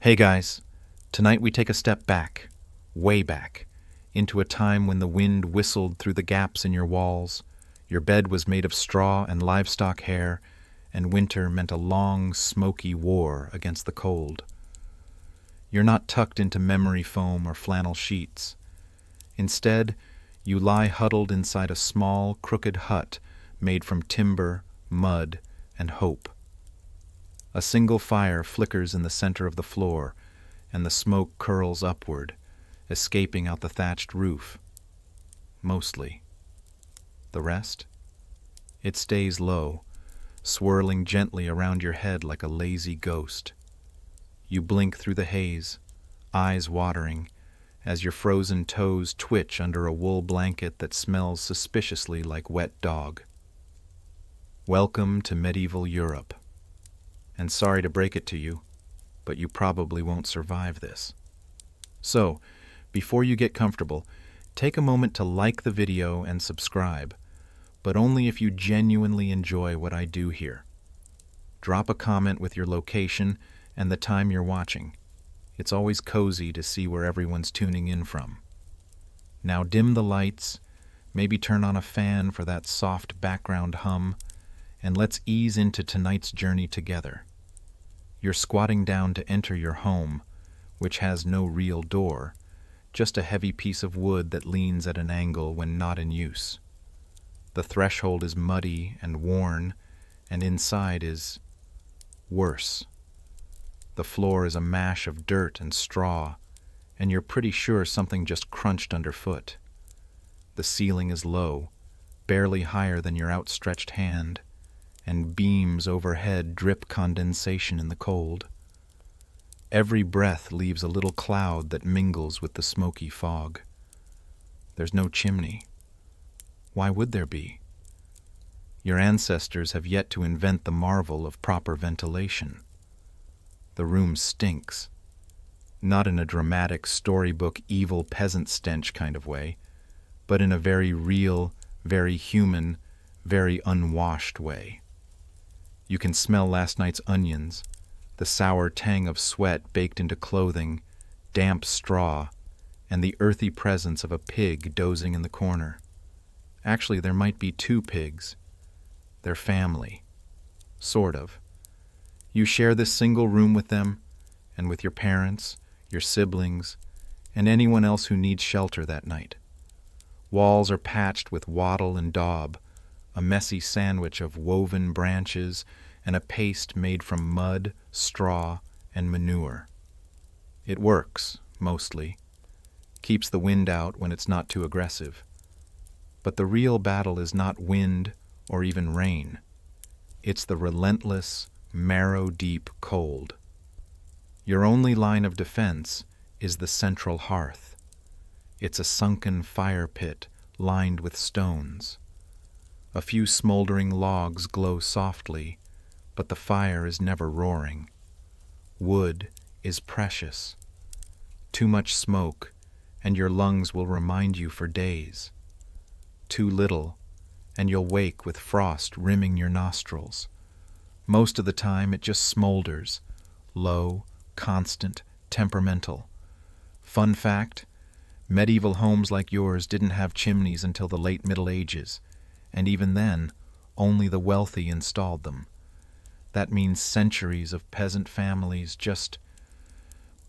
Hey guys, tonight we take a step back, way back, into a time when the wind whistled through the gaps in your walls, your bed was made of straw and livestock hair, and winter meant a long, smoky war against the cold. You're not tucked into memory foam or flannel sheets. Instead, you lie huddled inside a small, crooked hut made from timber, mud, and hope. A single fire flickers in the center of the floor, and the smoke curls upward, escaping out the thatched roof. Mostly. The rest? It stays low, swirling gently around your head like a lazy ghost. You blink through the haze, eyes watering, as your frozen toes twitch under a wool blanket that smells suspiciously like wet dog. Welcome to medieval Europe. And sorry to break it to you, but you probably won't survive this. So, before you get comfortable, take a moment to like the video and subscribe, but only if you genuinely enjoy what I do here. Drop a comment with your location and the time you're watching. It's always cozy to see where everyone's tuning in from. Now dim the lights, maybe turn on a fan for that soft background hum, and let's ease into tonight's journey together. You're squatting down to enter your home, which has no real door, just a heavy piece of wood that leans at an angle when not in use. The threshold is muddy and worn, and inside is worse. The floor is a mash of dirt and straw, and you're pretty sure something just crunched underfoot. The ceiling is low, barely higher than your outstretched hand, and beams overhead drip condensation in the cold. Every breath leaves a little cloud that mingles with the smoky fog. There's no chimney. Why would there be? Your ancestors have yet to invent the marvel of proper ventilation. The room stinks. Not in a dramatic storybook evil peasant stench kind of way, but in a very real, very human, very unwashed way. You can smell last night's onions, the sour tang of sweat baked into clothing, damp straw, and the earthy presence of a pig dozing in the corner. Actually, there might be two pigs. They're family. Sort of. You share this single room with them, and with your parents, your siblings, and anyone else who needs shelter that night. Walls are patched with wattle and daub, a messy sandwich of woven branches and a paste made from mud, straw, and manure. It works, mostly. Keeps the wind out when it's not too aggressive. But the real battle is not wind or even rain. It's the relentless, marrow-deep cold. Your only line of defense is the central hearth. It's a sunken fire pit lined with stones. A few smoldering logs glow softly, but the fire is never roaring. Wood is precious. Too much smoke, and your lungs will remind you for days. Too little, and you'll wake with frost rimming your nostrils. Most of the time it just smolders, low, constant, temperamental. Fun fact, medieval homes like yours didn't have chimneys until the late Middle Ages, and even then, only the wealthy installed them. That means centuries of peasant families just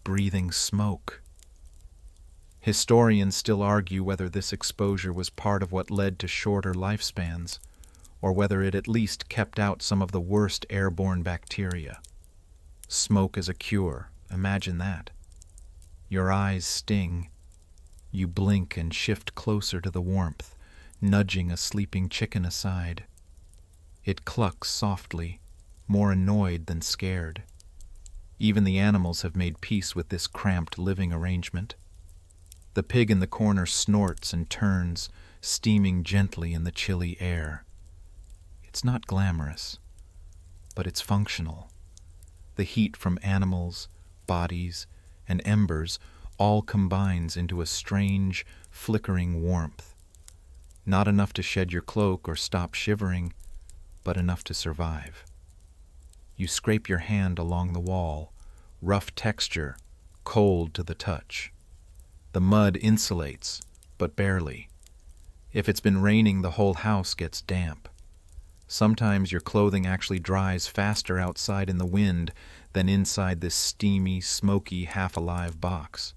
breathing smoke. Historians still argue whether this exposure was part of what led to shorter lifespans, or whether it at least kept out some of the worst airborne bacteria. Smoke as a cure, imagine that. Your eyes sting. You blink and shift closer to the warmth, nudging a sleeping chicken aside. It clucks softly, more annoyed than scared. Even the animals have made peace with this cramped living arrangement. The pig in the corner snorts and turns, steaming gently in the chilly air. It's not glamorous, but it's functional. The heat from animals, bodies, and embers all combines into a strange, flickering warmth. Not enough to shed your cloak or stop shivering, but enough to survive. You scrape your hand along the wall, rough texture, cold to the touch. The mud insulates, but barely. If it's been raining, the whole house gets damp. Sometimes your clothing actually dries faster outside in the wind than inside this steamy, smoky, half-alive box.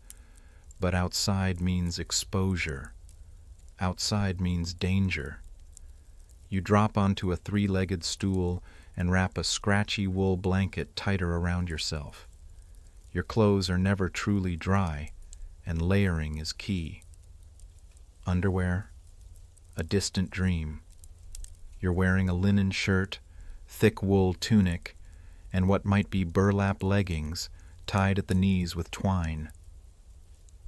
But outside means exposure. Outside means danger. You drop onto a three-legged stool and wrap a scratchy wool blanket tighter around yourself. Your clothes are never truly dry, and layering is key. Underwear, a distant dream. You're wearing a linen shirt, thick wool tunic, and what might be burlap leggings tied at the knees with twine.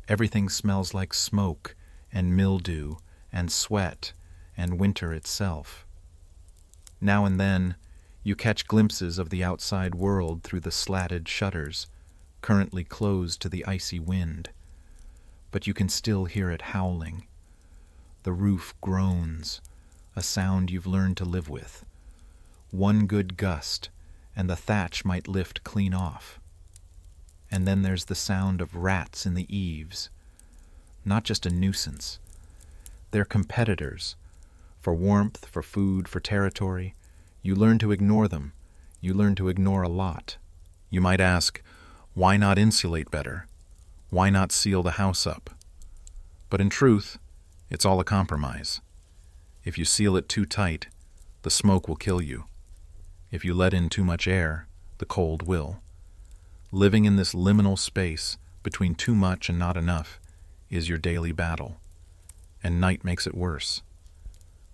Everything smells like smoke and mildew and sweat and winter itself. Now and then, you catch glimpses of the outside world through the slatted shutters, currently closed to the icy wind. But you can still hear it howling. The roof groans, a sound you've learned to live with. One good gust, and the thatch might lift clean off. And then there's the sound of rats in the eaves. Not just a nuisance. They're competitors. For warmth, for food, for territory. You learn to ignore them. You learn to ignore a lot. You might ask, why not insulate better? Why not seal the house up? But in truth, it's all a compromise. If you seal it too tight, the smoke will kill you. If you let in too much air, the cold will. Living in this liminal space between too much and not enough is your daily battle. And night makes it worse.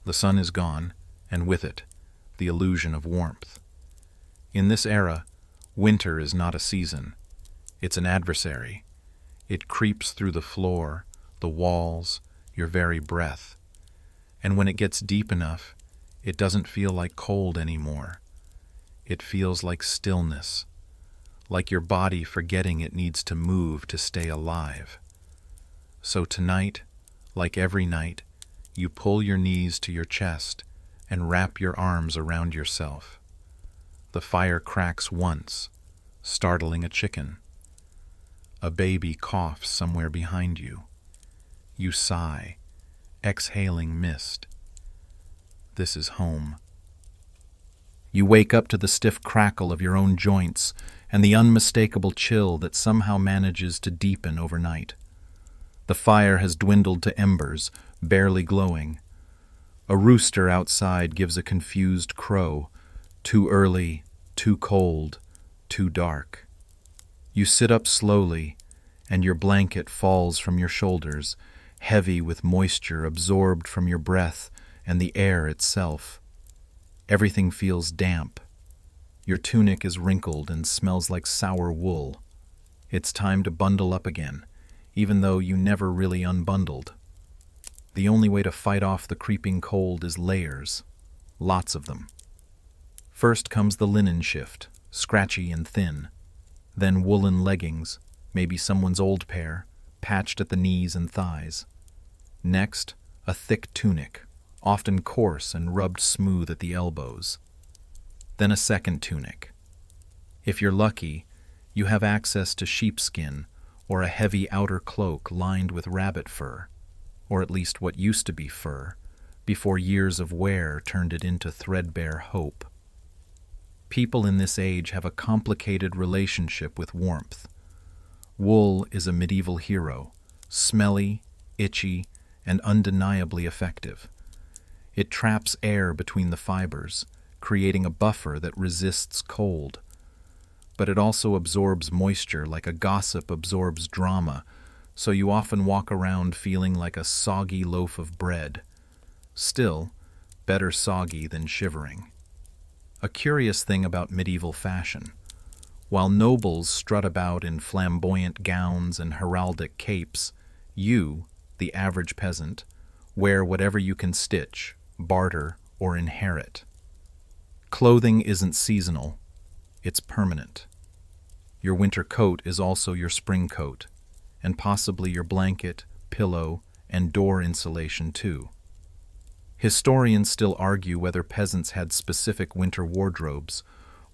The sun is gone, and with it, the illusion of warmth. In this era, winter is not a season. It's an adversary. It creeps through the floor, the walls, your very breath. And when it gets deep enough, it doesn't feel like cold anymore. It feels like stillness, like your body forgetting it needs to move to stay alive. So tonight, like every night, you pull your knees to your chest and wrap your arms around yourself. The fire cracks once, startling a chicken. A baby coughs somewhere behind you. You sigh, exhaling mist. This is home. You wake up to the stiff crackle of your own joints and the unmistakable chill that somehow manages to deepen overnight. The fire has dwindled to embers, barely glowing. A rooster outside gives a confused crow, too early, too cold, too dark. You sit up slowly, and your blanket falls from your shoulders, heavy with moisture absorbed from your breath and the air itself. Everything feels damp. Your tunic is wrinkled and smells like sour wool. It's time to bundle up again, even though you never really unbundled. The only way to fight off the creeping cold is layers, lots of them. First comes the linen shift, scratchy and thin. Then woolen leggings, maybe someone's old pair, patched at the knees and thighs. Next, a thick tunic, often coarse and rubbed smooth at the elbows. Then a second tunic. If you're lucky, you have access to sheepskin or a heavy outer cloak lined with rabbit fur, or at least what used to be fur, before years of wear turned it into threadbare hope. People in this age have a complicated relationship with warmth. Wool is a medieval hero, smelly, itchy, and undeniably effective. It traps air between the fibers, creating a buffer that resists cold. But it also absorbs moisture like a gossip absorbs drama, so you often walk around feeling like a soggy loaf of bread. Still, better soggy than shivering. A curious thing about medieval fashion. While nobles strut about in flamboyant gowns and heraldic capes, you, the average peasant, wear whatever you can stitch, barter, or inherit. Clothing isn't seasonal, it's permanent. Your winter coat is also your spring coat, and possibly your blanket, pillow, and door insulation too. Historians still argue whether peasants had specific winter wardrobes,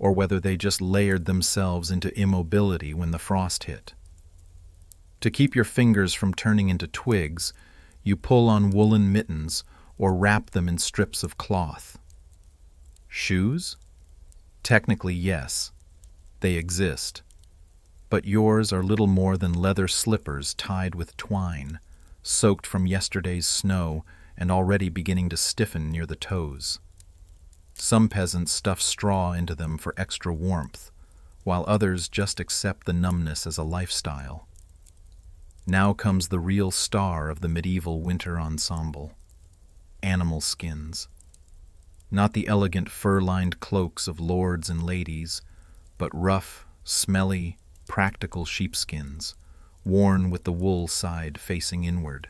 or whether they just layered themselves into immobility when the frost hit. To keep your fingers from turning into twigs, you pull on woolen mittens or wrap them in strips of cloth. Shoes? Technically, yes. They exist. But yours are little more than leather slippers tied with twine, soaked from yesterday's snow and already beginning to stiffen near the toes. Some peasants stuff straw into them for extra warmth, while others just accept the numbness as a lifestyle. Now comes the real star of the medieval winter ensemble: animal skins. Not the elegant fur-lined cloaks of lords and ladies, but rough, smelly, practical sheepskins, worn with the wool side facing inward.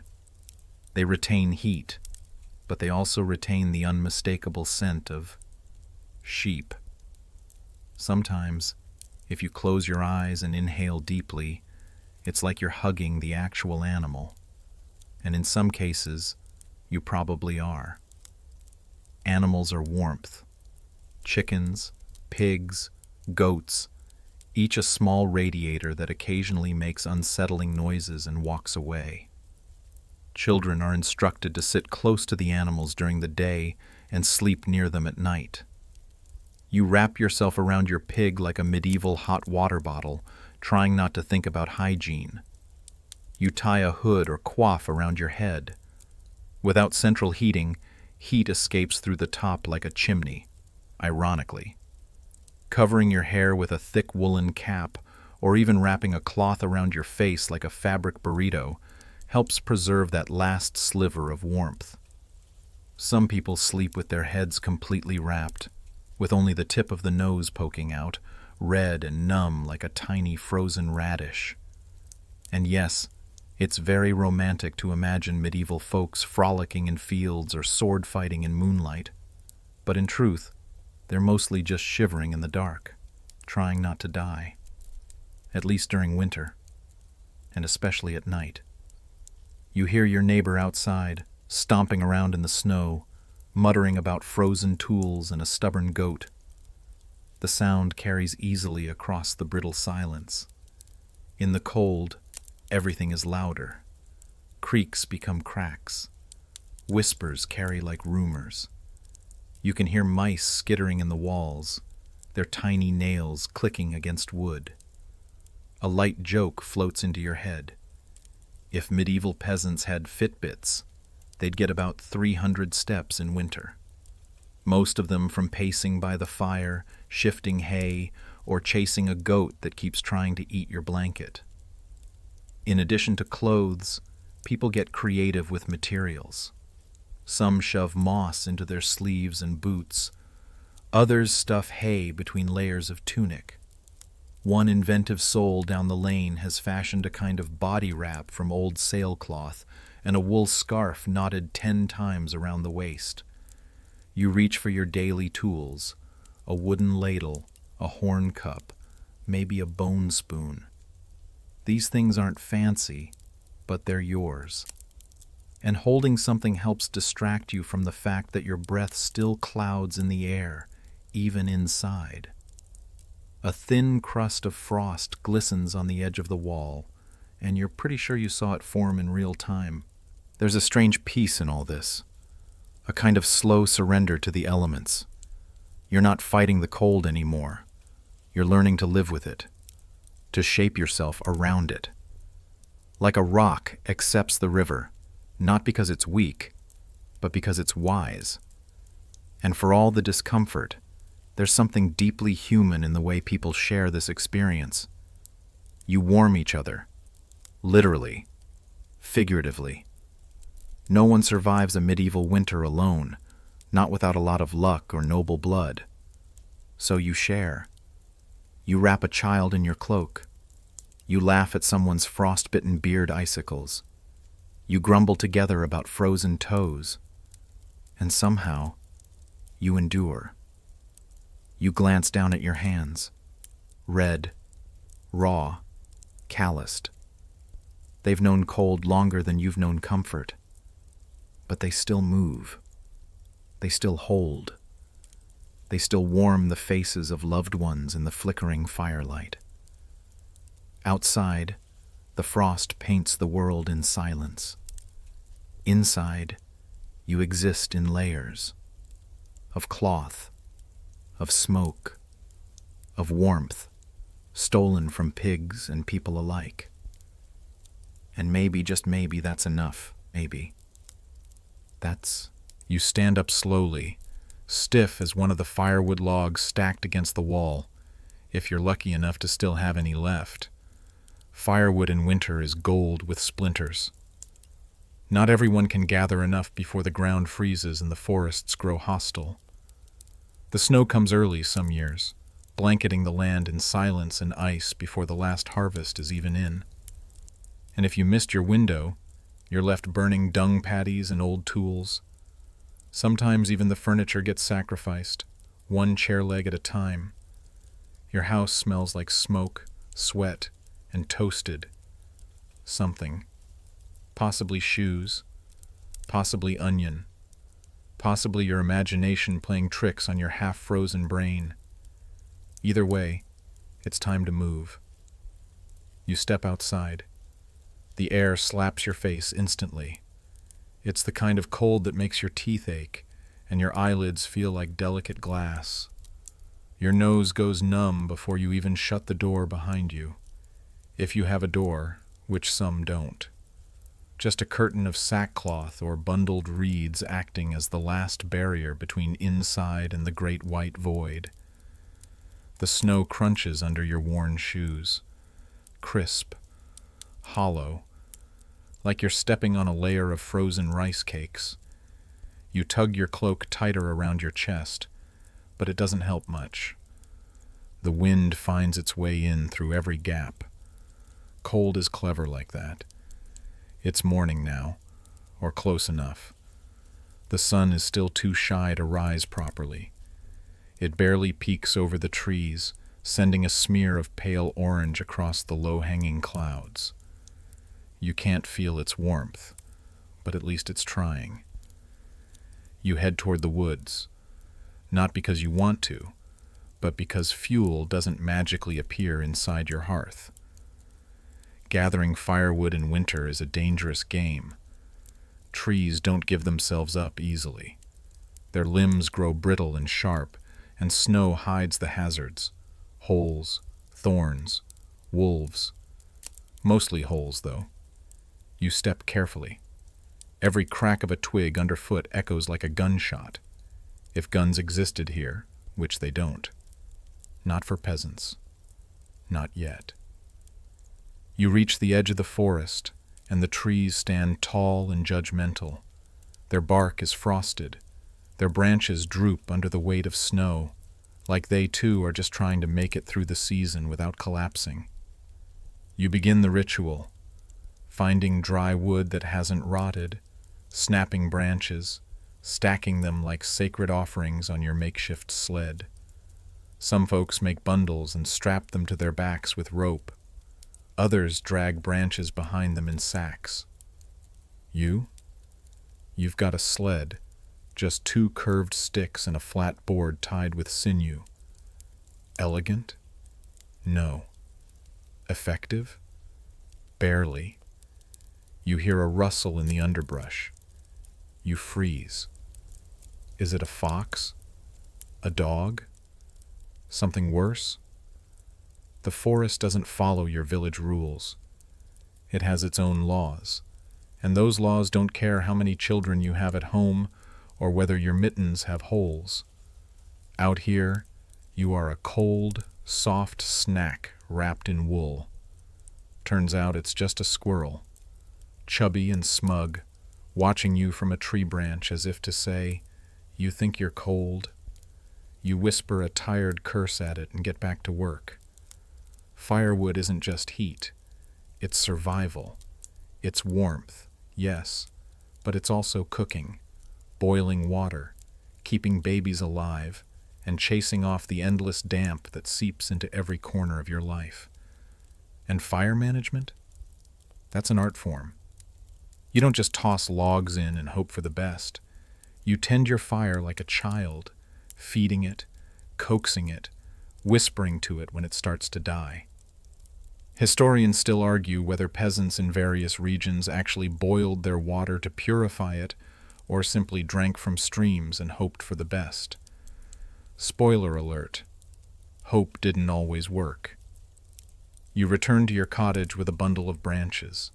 They retain heat, but they also retain the unmistakable scent of sheep. Sometimes, if you close your eyes and inhale deeply, it's like you're hugging the actual animal, and in some cases, you probably are. Animals are warmth. Chickens, pigs, goats, each a small radiator that occasionally makes unsettling noises and walks away. Children are instructed to sit close to the animals during the day and sleep near them at night. You wrap yourself around your pig like a medieval hot water bottle, trying not to think about hygiene. You tie a hood or coif around your head. Without central heating, heat escapes through the top like a chimney, ironically. Covering your hair with a thick woolen cap, or even wrapping a cloth around your face like a fabric burrito, helps preserve that last sliver of warmth. Some people sleep with their heads completely wrapped, with only the tip of the nose poking out, red and numb like a tiny frozen radish. And yes, it's very romantic to imagine medieval folks frolicking in fields or sword fighting in moonlight. But in truth, they're mostly just shivering in the dark, trying not to die. At least during winter, and especially at night. You hear your neighbor outside, stomping around in the snow, muttering about frozen tools and a stubborn goat. The sound carries easily across the brittle silence. In the cold, everything is louder. Creaks become cracks. Whispers carry like rumors. You can hear mice skittering in the walls, their tiny nails clicking against wood. A light joke floats into your head. If medieval peasants had Fitbits, they'd get about 300 steps in winter. Most of them from pacing by the fire, shifting hay, or chasing a goat that keeps trying to eat your blanket. In addition to clothes, people get creative with materials. Some shove moss into their sleeves and boots. Others stuff hay between layers of tunic. One inventive soul down the lane has fashioned a kind of body wrap from old sailcloth and a wool scarf knotted 10 times around the waist. You reach for your daily tools, a wooden ladle, a horn cup, maybe a bone spoon. These things aren't fancy, but they're yours. And holding something helps distract you from the fact that your breath still clouds in the air, even inside. A thin crust of frost glistens on the edge of the wall, and you're pretty sure you saw it form in real time. There's a strange peace in all this, a kind of slow surrender to the elements. You're not fighting the cold anymore. You're learning to live with it, to shape yourself around it. Like a rock accepts the river, not because it's weak, but because it's wise. And for all the discomfort, there's something deeply human in the way people share this experience. You warm each other, literally, figuratively. No one survives a medieval winter alone, not without a lot of luck or noble blood. So you share. You wrap a child in your cloak. You laugh at someone's frost-bitten beard icicles. You grumble together about frozen toes. And somehow, you endure. You glance down at your hands, red, raw, calloused. They've known cold longer than you've known comfort, but they still move. They still hold. They still warm the faces of loved ones in the flickering firelight. Outside, the frost paints the world in silence. Inside, you exist in layers of cloth, of smoke, of warmth, stolen from pigs and people alike. And maybe, just maybe, that's enough. Maybe. You stand up slowly, stiff as one of the firewood logs stacked against the wall, if you're lucky enough to still have any left. Firewood in winter is gold with splinters. Not everyone can gather enough before the ground freezes and the forests grow hostile. The snow comes early some years, blanketing the land in silence and ice before the last harvest is even in. And if you missed your window, you're left burning dung patties and old tools. Sometimes even the furniture gets sacrificed, one chair leg at a time. Your house smells like smoke, sweat, and toasted something. Possibly shoes, possibly onion, possibly your imagination playing tricks on your half-frozen brain. Either way, it's time to move. You step outside. The air slaps your face instantly. It's the kind of cold that makes your teeth ache and your eyelids feel like delicate glass. Your nose goes numb before you even shut the door behind you. If you have a door, which some don't. Just a curtain of sackcloth or bundled reeds acting as the last barrier between inside and the great white void. The snow crunches under your worn shoes, crisp, hollow, like you're stepping on a layer of frozen rice cakes. You tug your cloak tighter around your chest, but it doesn't help much. The wind finds its way in through every gap. Cold is clever like that. It's morning now, or close enough. The sun is still too shy to rise properly. It barely peeks over the trees, sending a smear of pale orange across the low-hanging clouds. You can't feel its warmth, but at least it's trying. You head toward the woods, not because you want to, but because fuel doesn't magically appear inside your hearth. Gathering firewood in winter is a dangerous game. Trees don't give themselves up easily. Their limbs grow brittle and sharp, and snow hides the hazards. Holes, thorns, wolves. Mostly holes, though. You step carefully. Every crack of a twig underfoot echoes like a gunshot. If guns existed here, which they don't. Not for peasants. Not yet. You reach the edge of the forest, and the trees stand tall and judgmental. Their bark is frosted. Their branches droop under the weight of snow, like they too are just trying to make it through the season without collapsing. You begin the ritual, finding dry wood that hasn't rotted, snapping branches, stacking them like sacred offerings on your makeshift sled. Some folks make bundles and strap them to their backs with rope. Others drag branches behind them in sacks. You've got a sled, just two curved sticks and a flat board tied with sinew. Elegant? No. Effective? Barely. You hear a rustle in the underbrush. You freeze. Is it a fox? A dog? Something worse? The forest doesn't follow your village rules. It has its own laws, and those laws don't care how many children you have at home or whether your mittens have holes. Out here, you are a cold, soft snack wrapped in wool. Turns out it's just a squirrel, chubby and smug, watching you from a tree branch as if to say, "You think you're cold?" You whisper a tired curse at it and get back to work. Firewood isn't just heat. It's survival. It's warmth, yes, but it's also cooking, boiling water, keeping babies alive, and chasing off the endless damp that seeps into every corner of your life. And fire management? That's an art form. You don't just toss logs in and hope for the best. You tend your fire like a child, feeding it, coaxing it, whispering to it when it starts to die. Historians still argue whether peasants in various regions actually boiled their water to purify it or simply drank from streams and hoped for the best. Spoiler alert, hope didn't always work. You return to your cottage with a bundle of branches.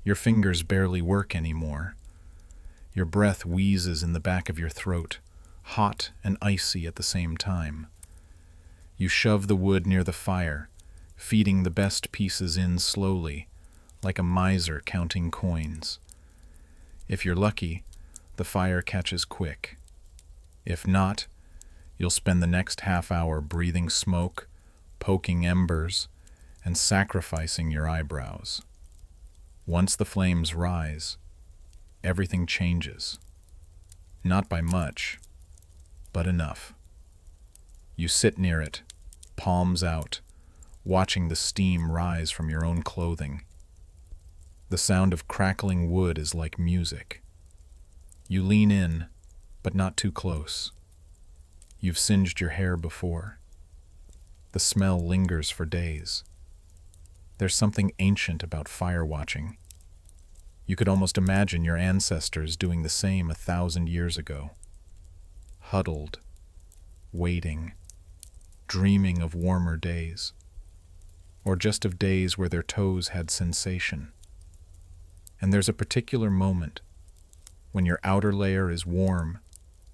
Your fingers barely work anymore. Your breath wheezes in the back of your throat, hot and icy at the same time. You shove the wood near the fire, feeding the best pieces in slowly, like a miser counting coins. If you're lucky, the fire catches quick. If not, you'll spend the next half hour breathing smoke, poking embers, and sacrificing your eyebrows. Once the flames rise, everything changes. Not by much, but enough. You sit near it, palms out, watching the steam rise from your own clothing. The sound of crackling wood is like music. You lean in, but not too close. You've singed your hair before. The smell lingers for days. There's something ancient about fire watching. You could almost imagine your ancestors doing the same 1,000 years ago. Huddled, waiting, dreaming of warmer days. Or just of days where their toes had sensation. And there's a particular moment when your outer layer is warm,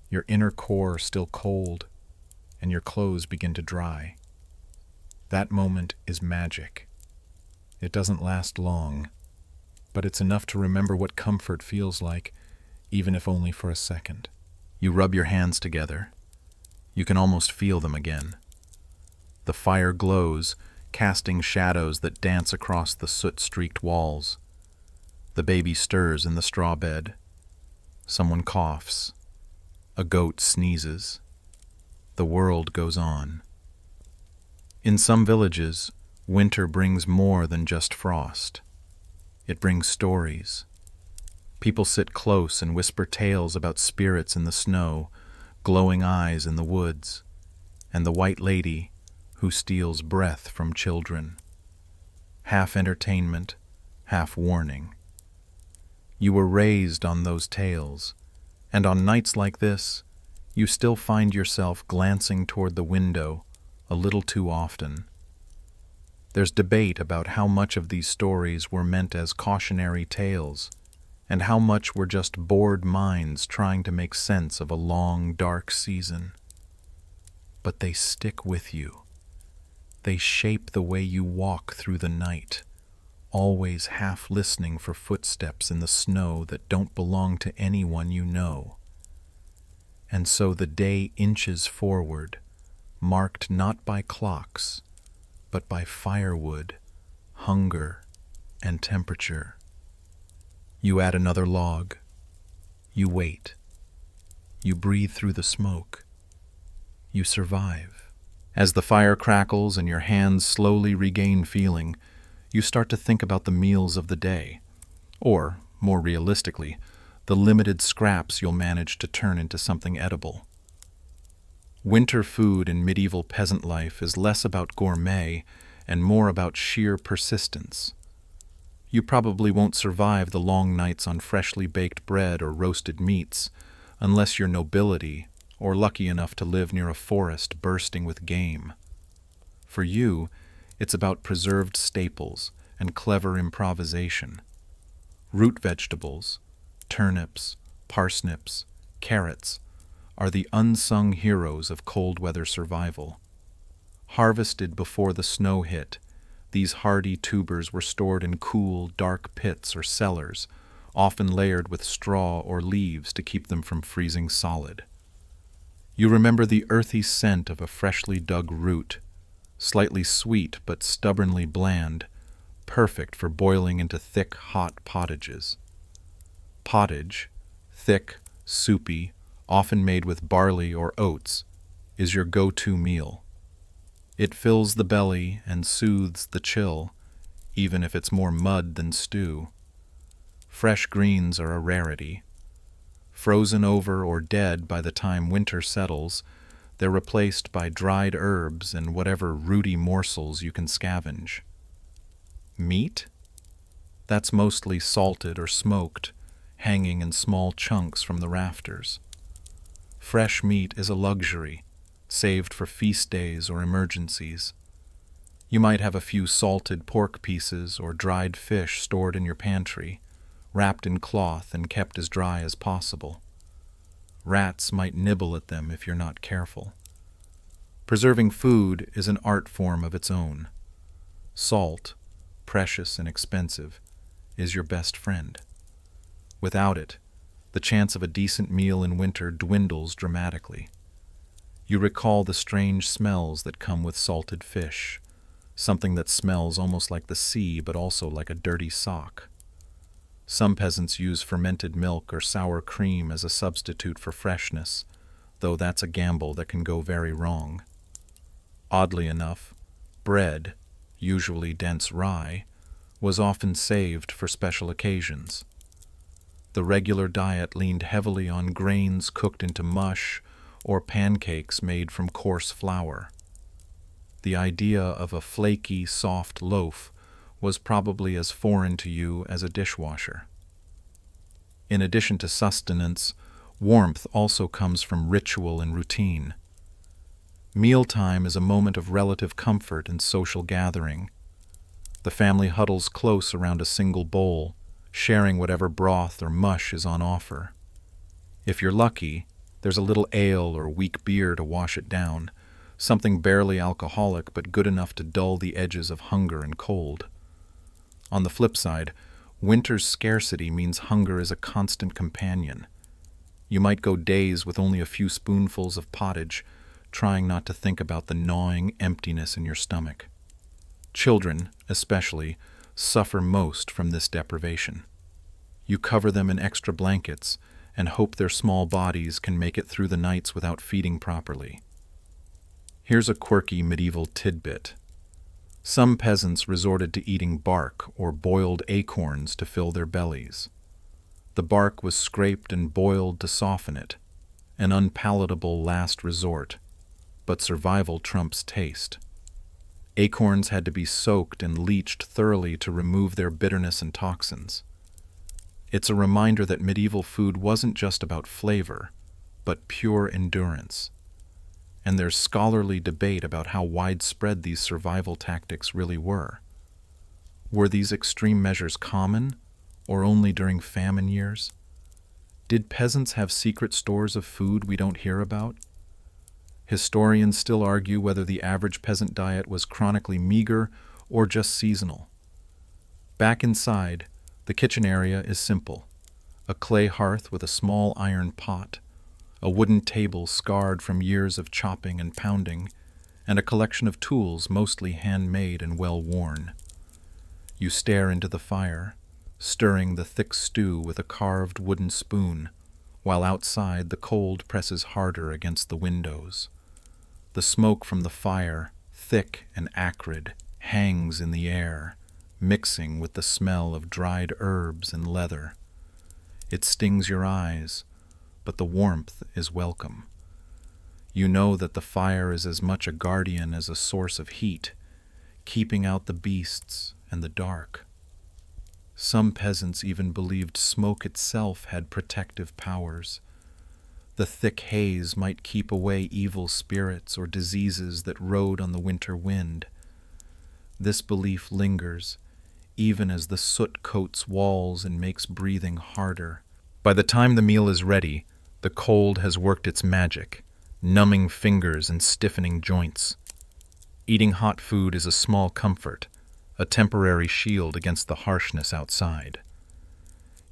your inner core still cold, and your clothes begin to dry. That moment is magic. It doesn't last long, but it's enough to remember what comfort feels like, even if only for a second. You rub your hands together. You can almost feel them again. The fire glows, casting shadows that dance across the soot-streaked walls. The baby stirs in the straw bed. Someone coughs. A goat sneezes. The world goes on. In some villages, winter brings more than just frost. It brings stories. People sit close and whisper tales about spirits in the snow, glowing eyes in the woods, and the white lady who steals breath from children. Half entertainment, half warning. You were raised on those tales, and on nights like this, you still find yourself glancing toward the window a little too often. There's debate about how much of these stories were meant as cautionary tales, and how much were just bored minds trying to make sense of a long, dark season. But they stick with you. They shape the way you walk through the night, always half listening for footsteps in the snow that don't belong to anyone you know. And so the day inches forward, marked not by clocks, but by firewood, hunger, and temperature. You add another log. You wait. You breathe through the smoke. You survive. As the fire crackles and your hands slowly regain feeling, you start to think about the meals of the day, or, more realistically, the limited scraps you'll manage to turn into something edible. Winter food in medieval peasant life is less about gourmet and more about sheer persistence. You probably won't survive the long nights on freshly baked bread or roasted meats unless you're nobility or lucky enough to live near a forest bursting with game. For you, it's about preserved staples and clever improvisation. Root vegetables, turnips, parsnips, carrots, are the unsung heroes of cold weather survival. Harvested before the snow hit, these hardy tubers were stored in cool, dark pits or cellars, often layered with straw or leaves to keep them from freezing solid. You remember the earthy scent of a freshly dug root, slightly sweet but stubbornly bland, perfect for boiling into thick, hot pottages. Pottage, thick, soupy, often made with barley or oats, is your go-to meal. It fills the belly and soothes the chill, even if it's more mud than stew. Fresh greens are a rarity. Frozen over or dead by the time winter settles, They're replaced by dried herbs and whatever rooty morsels you can scavenge. Meat? That's mostly salted or smoked, hanging in small chunks from the rafters. Fresh meat is a luxury, saved for feast days or emergencies. You might have a few salted pork pieces or dried fish stored in your pantry, wrapped in cloth and kept as dry as possible. Rats might nibble at them if you're not careful. Preserving food is an art form of its own. Salt, precious and expensive, is your best friend. Without it, the chance of a decent meal in winter dwindles dramatically. You recall the strange smells that come with salted fish, something that smells almost like the sea but also like a dirty sock. Some peasants use fermented milk or sour cream as a substitute for freshness, though that's a gamble that can go very wrong. Oddly enough, bread, usually dense rye, was often saved for special occasions. The regular diet leaned heavily on grains cooked into mush or pancakes made from coarse flour. The idea of a flaky, soft loaf was probably as foreign to you as a dishwasher. In addition to sustenance, warmth also comes from ritual and routine. Mealtime is a moment of relative comfort and social gathering. The family huddles close around a single bowl, sharing whatever broth or mush is on offer. If you're lucky, there's a little ale or weak beer to wash it down, something barely alcoholic but good enough to dull the edges of hunger and cold. On the flip side, winter's scarcity means hunger is a constant companion. You might go days with only a few spoonfuls of pottage, trying not to think about the gnawing emptiness in your stomach. Children, especially, suffer most from this deprivation. You cover them in extra blankets and hope their small bodies can make it through the nights without feeding properly. Here's a quirky medieval tidbit. Some peasants resorted to eating bark or boiled acorns to fill their bellies. The bark was scraped and boiled to soften it, an unpalatable last resort, but survival trumps taste. Acorns had to be soaked and leached thoroughly to remove their bitterness and toxins. It's a reminder that medieval food wasn't just about flavor, but pure endurance. And there's scholarly debate about how widespread these survival tactics really were. Were these extreme measures common, or only during famine years? Did peasants have secret stores of food we don't hear about? Historians still argue whether the average peasant diet was chronically meager or just seasonal. Back inside, the kitchen area is simple: a clay hearth with a small iron pot, a wooden table scarred from years of chopping and pounding, and a collection of tools mostly handmade and well-worn. You stare into the fire, stirring the thick stew with a carved wooden spoon, while outside the cold presses harder against the windows. The smoke from the fire, thick and acrid, hangs in the air, mixing with the smell of dried herbs and leather. It stings your eyes, but the warmth is welcome. You know that the fire is as much a guardian as a source of heat, keeping out the beasts and the dark. Some peasants even believed smoke itself had protective powers. The thick haze might keep away evil spirits or diseases that rode on the winter wind. This belief lingers, even as the soot coats walls and makes breathing harder. By the time the meal is ready, the cold has worked its magic, numbing fingers and stiffening joints. Eating hot food is a small comfort, a temporary shield against the harshness outside.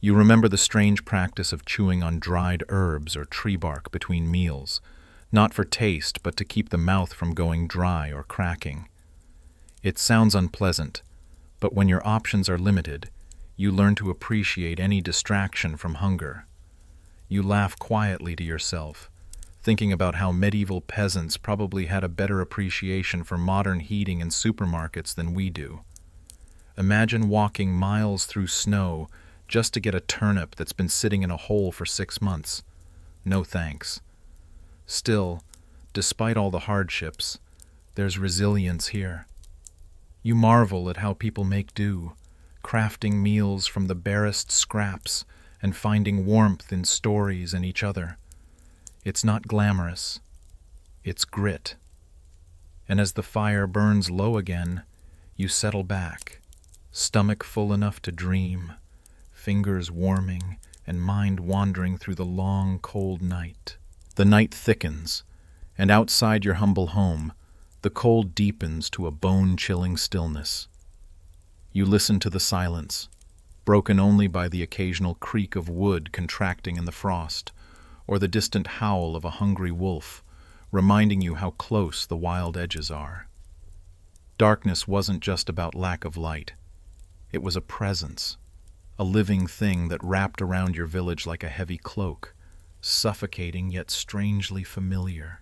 You remember the strange practice of chewing on dried herbs or tree bark between meals, not for taste but to keep the mouth from going dry or cracking. It sounds unpleasant, but when your options are limited, you learn to appreciate any distraction from hunger. You laugh quietly to yourself, thinking about how medieval peasants probably had a better appreciation for modern heating in supermarkets than we do. Imagine walking miles through snow just to get a turnip that's been sitting in a hole for 6 months. No thanks. Still, Despite all the hardships, there's resilience here. You marvel at how people make do, crafting meals from the barest scraps and finding warmth in stories and each other. It's not glamorous, it's grit. And as the fire burns low again, you settle back, stomach full enough to dream, fingers warming and mind wandering through the long, cold night. The night thickens, and outside your humble home, the cold deepens to a bone-chilling stillness. You listen to the silence, broken only by the occasional creak of wood contracting in the frost, or the distant howl of a hungry wolf, reminding you how close the wild edges are. Darkness wasn't just about lack of light. It was a presence, a living thing that wrapped around your village like a heavy cloak, suffocating yet strangely familiar.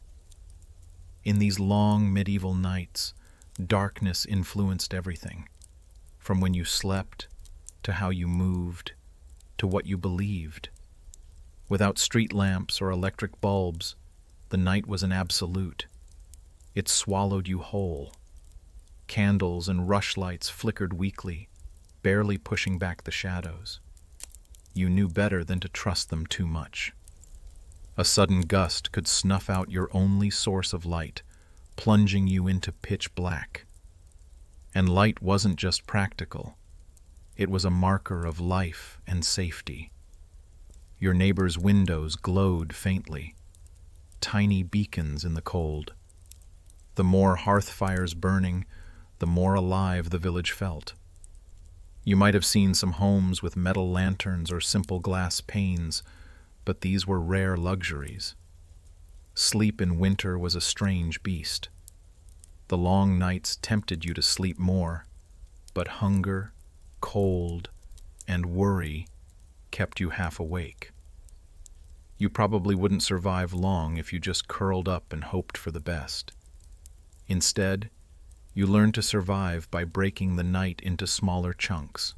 In these long medieval nights, darkness influenced everything, from when you slept, to how you moved, to what you believed. Without street lamps or electric bulbs, the night was an absolute. It swallowed you whole. Candles and rushlights flickered weakly, barely pushing back the shadows. You knew better than to trust them too much. A sudden gust could snuff out your only source of light, plunging you into pitch black. And light wasn't just practical. It was a marker of life and safety. Your neighbor's windows glowed faintly, tiny beacons in the cold. The more hearth fires burning, the more alive the village felt. You might have seen some homes with metal lanterns or simple glass panes, but these were rare luxuries. Sleep in winter was a strange beast. The long nights tempted you to sleep more, but hunger, cold, and worry kept you half awake. You probably wouldn't survive long if you just curled up and hoped for the best. Instead, you learned to survive by breaking the night into smaller chunks,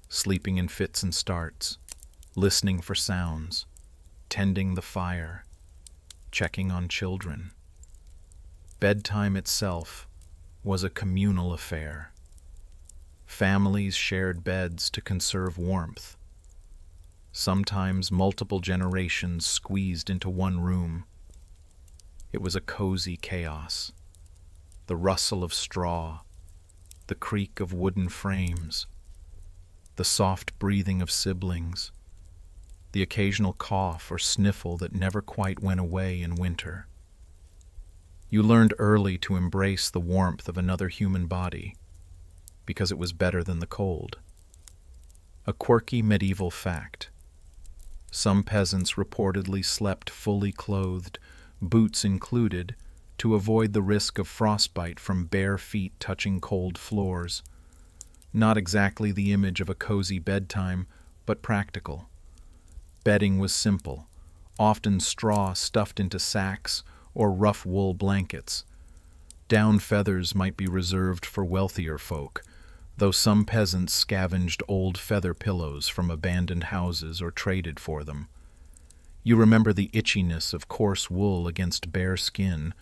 sleeping in fits and starts, listening for sounds, tending the fire, checking on children. Bedtime itself was a communal affair. Families shared beds to conserve warmth. Sometimes multiple generations squeezed into one room. It was a cozy chaos. The rustle of straw, the creak of wooden frames, the soft breathing of siblings, the occasional cough or sniffle that never quite went away in winter. You learned early to embrace the warmth of another human body, because it was better than the cold. A quirky medieval fact. Some peasants reportedly slept fully clothed, boots included, to avoid the risk of frostbite from bare feet touching cold floors. Not exactly the image of a cozy bedtime, but practical. Bedding was simple, often straw stuffed into sacks or rough wool blankets. Down feathers might be reserved for wealthier folk, though some peasants scavenged old feather pillows from abandoned houses or traded for them. You remember the itchiness of coarse wool against bare skin,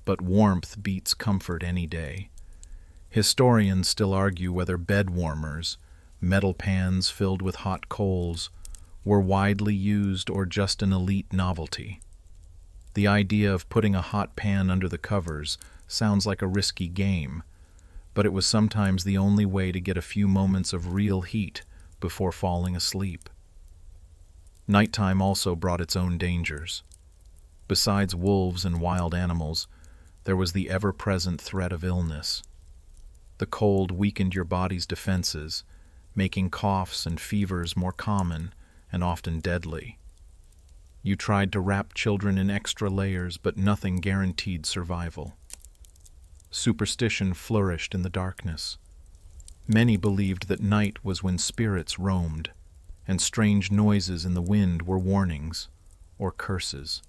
but warmth beats comfort any day. Historians still argue whether bed warmers, metal pans filled with hot coals, were widely used or just an elite novelty. The idea of putting a hot pan under the covers sounds like a risky game, but it was sometimes the only way to get a few moments of real heat before falling asleep. Nighttime also brought its own dangers. Besides wolves and wild animals, there was the ever-present threat of illness. The cold weakened your body's defenses, making coughs and fevers more common and often deadly. You tried to wrap children in extra layers, but nothing guaranteed survival. Superstition flourished in the darkness. Many believed that night was when spirits roamed, and strange noises in the wind were warnings or curses.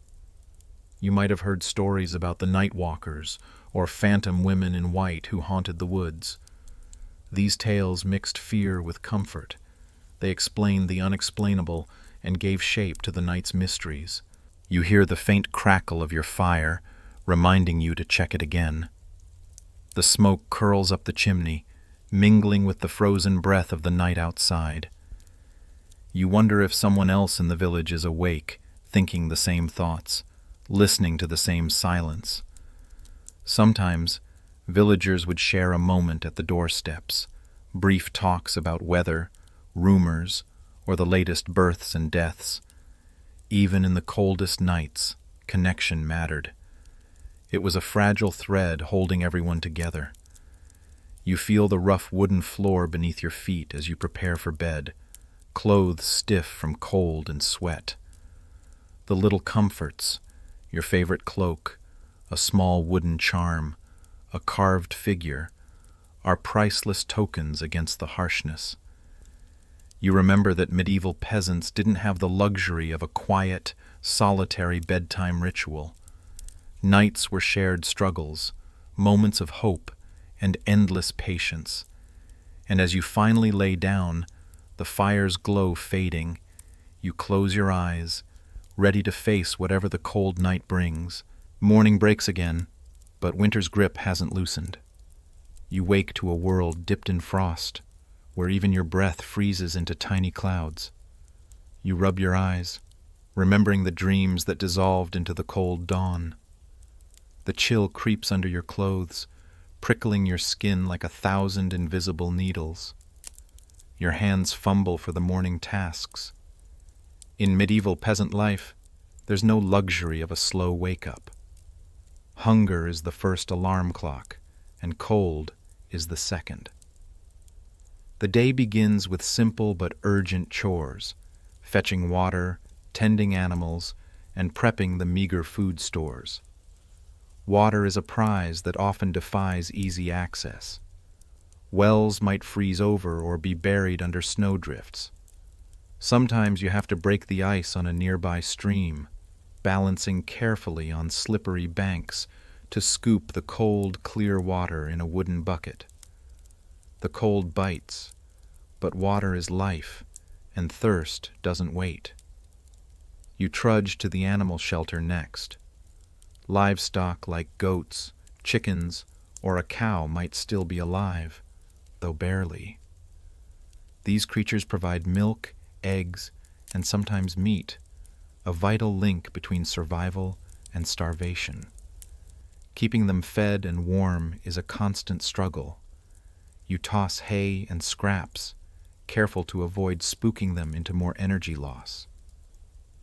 You might have heard stories about the night walkers or phantom women in white who haunted the woods. These tales mixed fear with comfort. They explained the unexplainable and gave shape to the night's mysteries. You hear the faint crackle of your fire, reminding you to check it again. The smoke curls up the chimney, mingling with the frozen breath of the night outside. You wonder if someone else in the village is awake, thinking the same thoughts, listening to the same silence. Sometimes, villagers would share a moment at the doorsteps, brief talks about weather, rumors, or the latest births and deaths. Even in the coldest nights, connection mattered. It was a fragile thread holding everyone together. You feel the rough wooden floor beneath your feet as you prepare for bed, clothes stiff from cold and sweat. The little comforts, your favorite cloak, a small wooden charm, a carved figure, are priceless tokens against the harshness. You remember that medieval peasants didn't have the luxury of a quiet, solitary bedtime ritual. Nights were shared struggles, moments of hope, and endless patience. And as you finally lay down, the fire's glow fading, you close your eyes, ready to face whatever the cold night brings. Morning breaks again, but winter's grip hasn't loosened. You wake to a world dipped in frost, where even your breath freezes into tiny clouds. You rub your eyes, remembering the dreams that dissolved into the cold dawn. The chill creeps under your clothes, prickling your skin like 1,000 invisible needles. Your hands fumble for the morning tasks. In medieval peasant life, there's no luxury of a slow wake-up. Hunger is the first alarm clock, and cold is the second. The day begins with simple but urgent chores, fetching water, tending animals, and prepping the meager food stores. Water is a prize that often defies easy access. Wells might freeze over or be buried under snowdrifts. Sometimes you have to break the ice on a nearby stream, balancing carefully on slippery banks to scoop the cold, clear water in a wooden bucket. The cold bites, but water is life, and thirst doesn't wait. You trudge to the animal shelter next. Livestock like goats, chickens, or a cow might still be alive, though barely. These creatures provide milk, eggs, and sometimes meat, a vital link between survival and starvation. Keeping them fed and warm is a constant struggle. You toss hay and scraps, careful to avoid spooking them into more energy loss.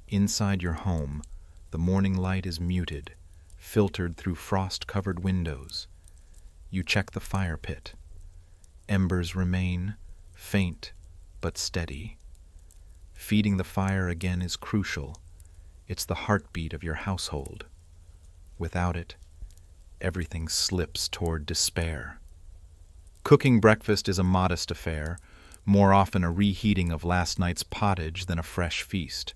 Inside your home, the morning light is muted, filtered through frost-covered windows. You check the fire pit. Embers remain, faint but steady. Feeding the fire again is crucial. It's the heartbeat of your household. Without it, everything slips toward despair. Cooking breakfast is a modest affair, more often a reheating of last night's pottage than a fresh feast.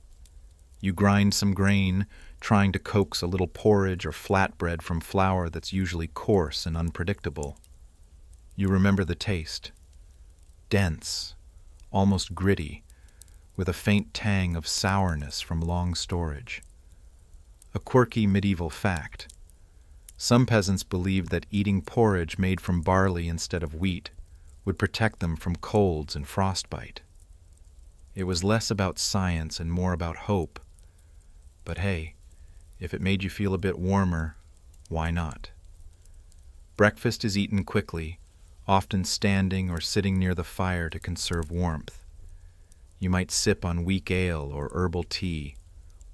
You grind some grain, trying to coax a little porridge or flatbread from flour that's usually coarse and unpredictable. You remember the taste. Dense, almost gritty, with a faint tang of sourness from long storage. A quirky medieval fact. Some peasants believed that eating porridge made from barley instead of wheat would protect them from colds and frostbite. It was less about science and more about hope. But hey, if it made you feel a bit warmer, why not? Breakfast is eaten quickly, often standing or sitting near the fire to conserve warmth. You might sip on weak ale or herbal tea,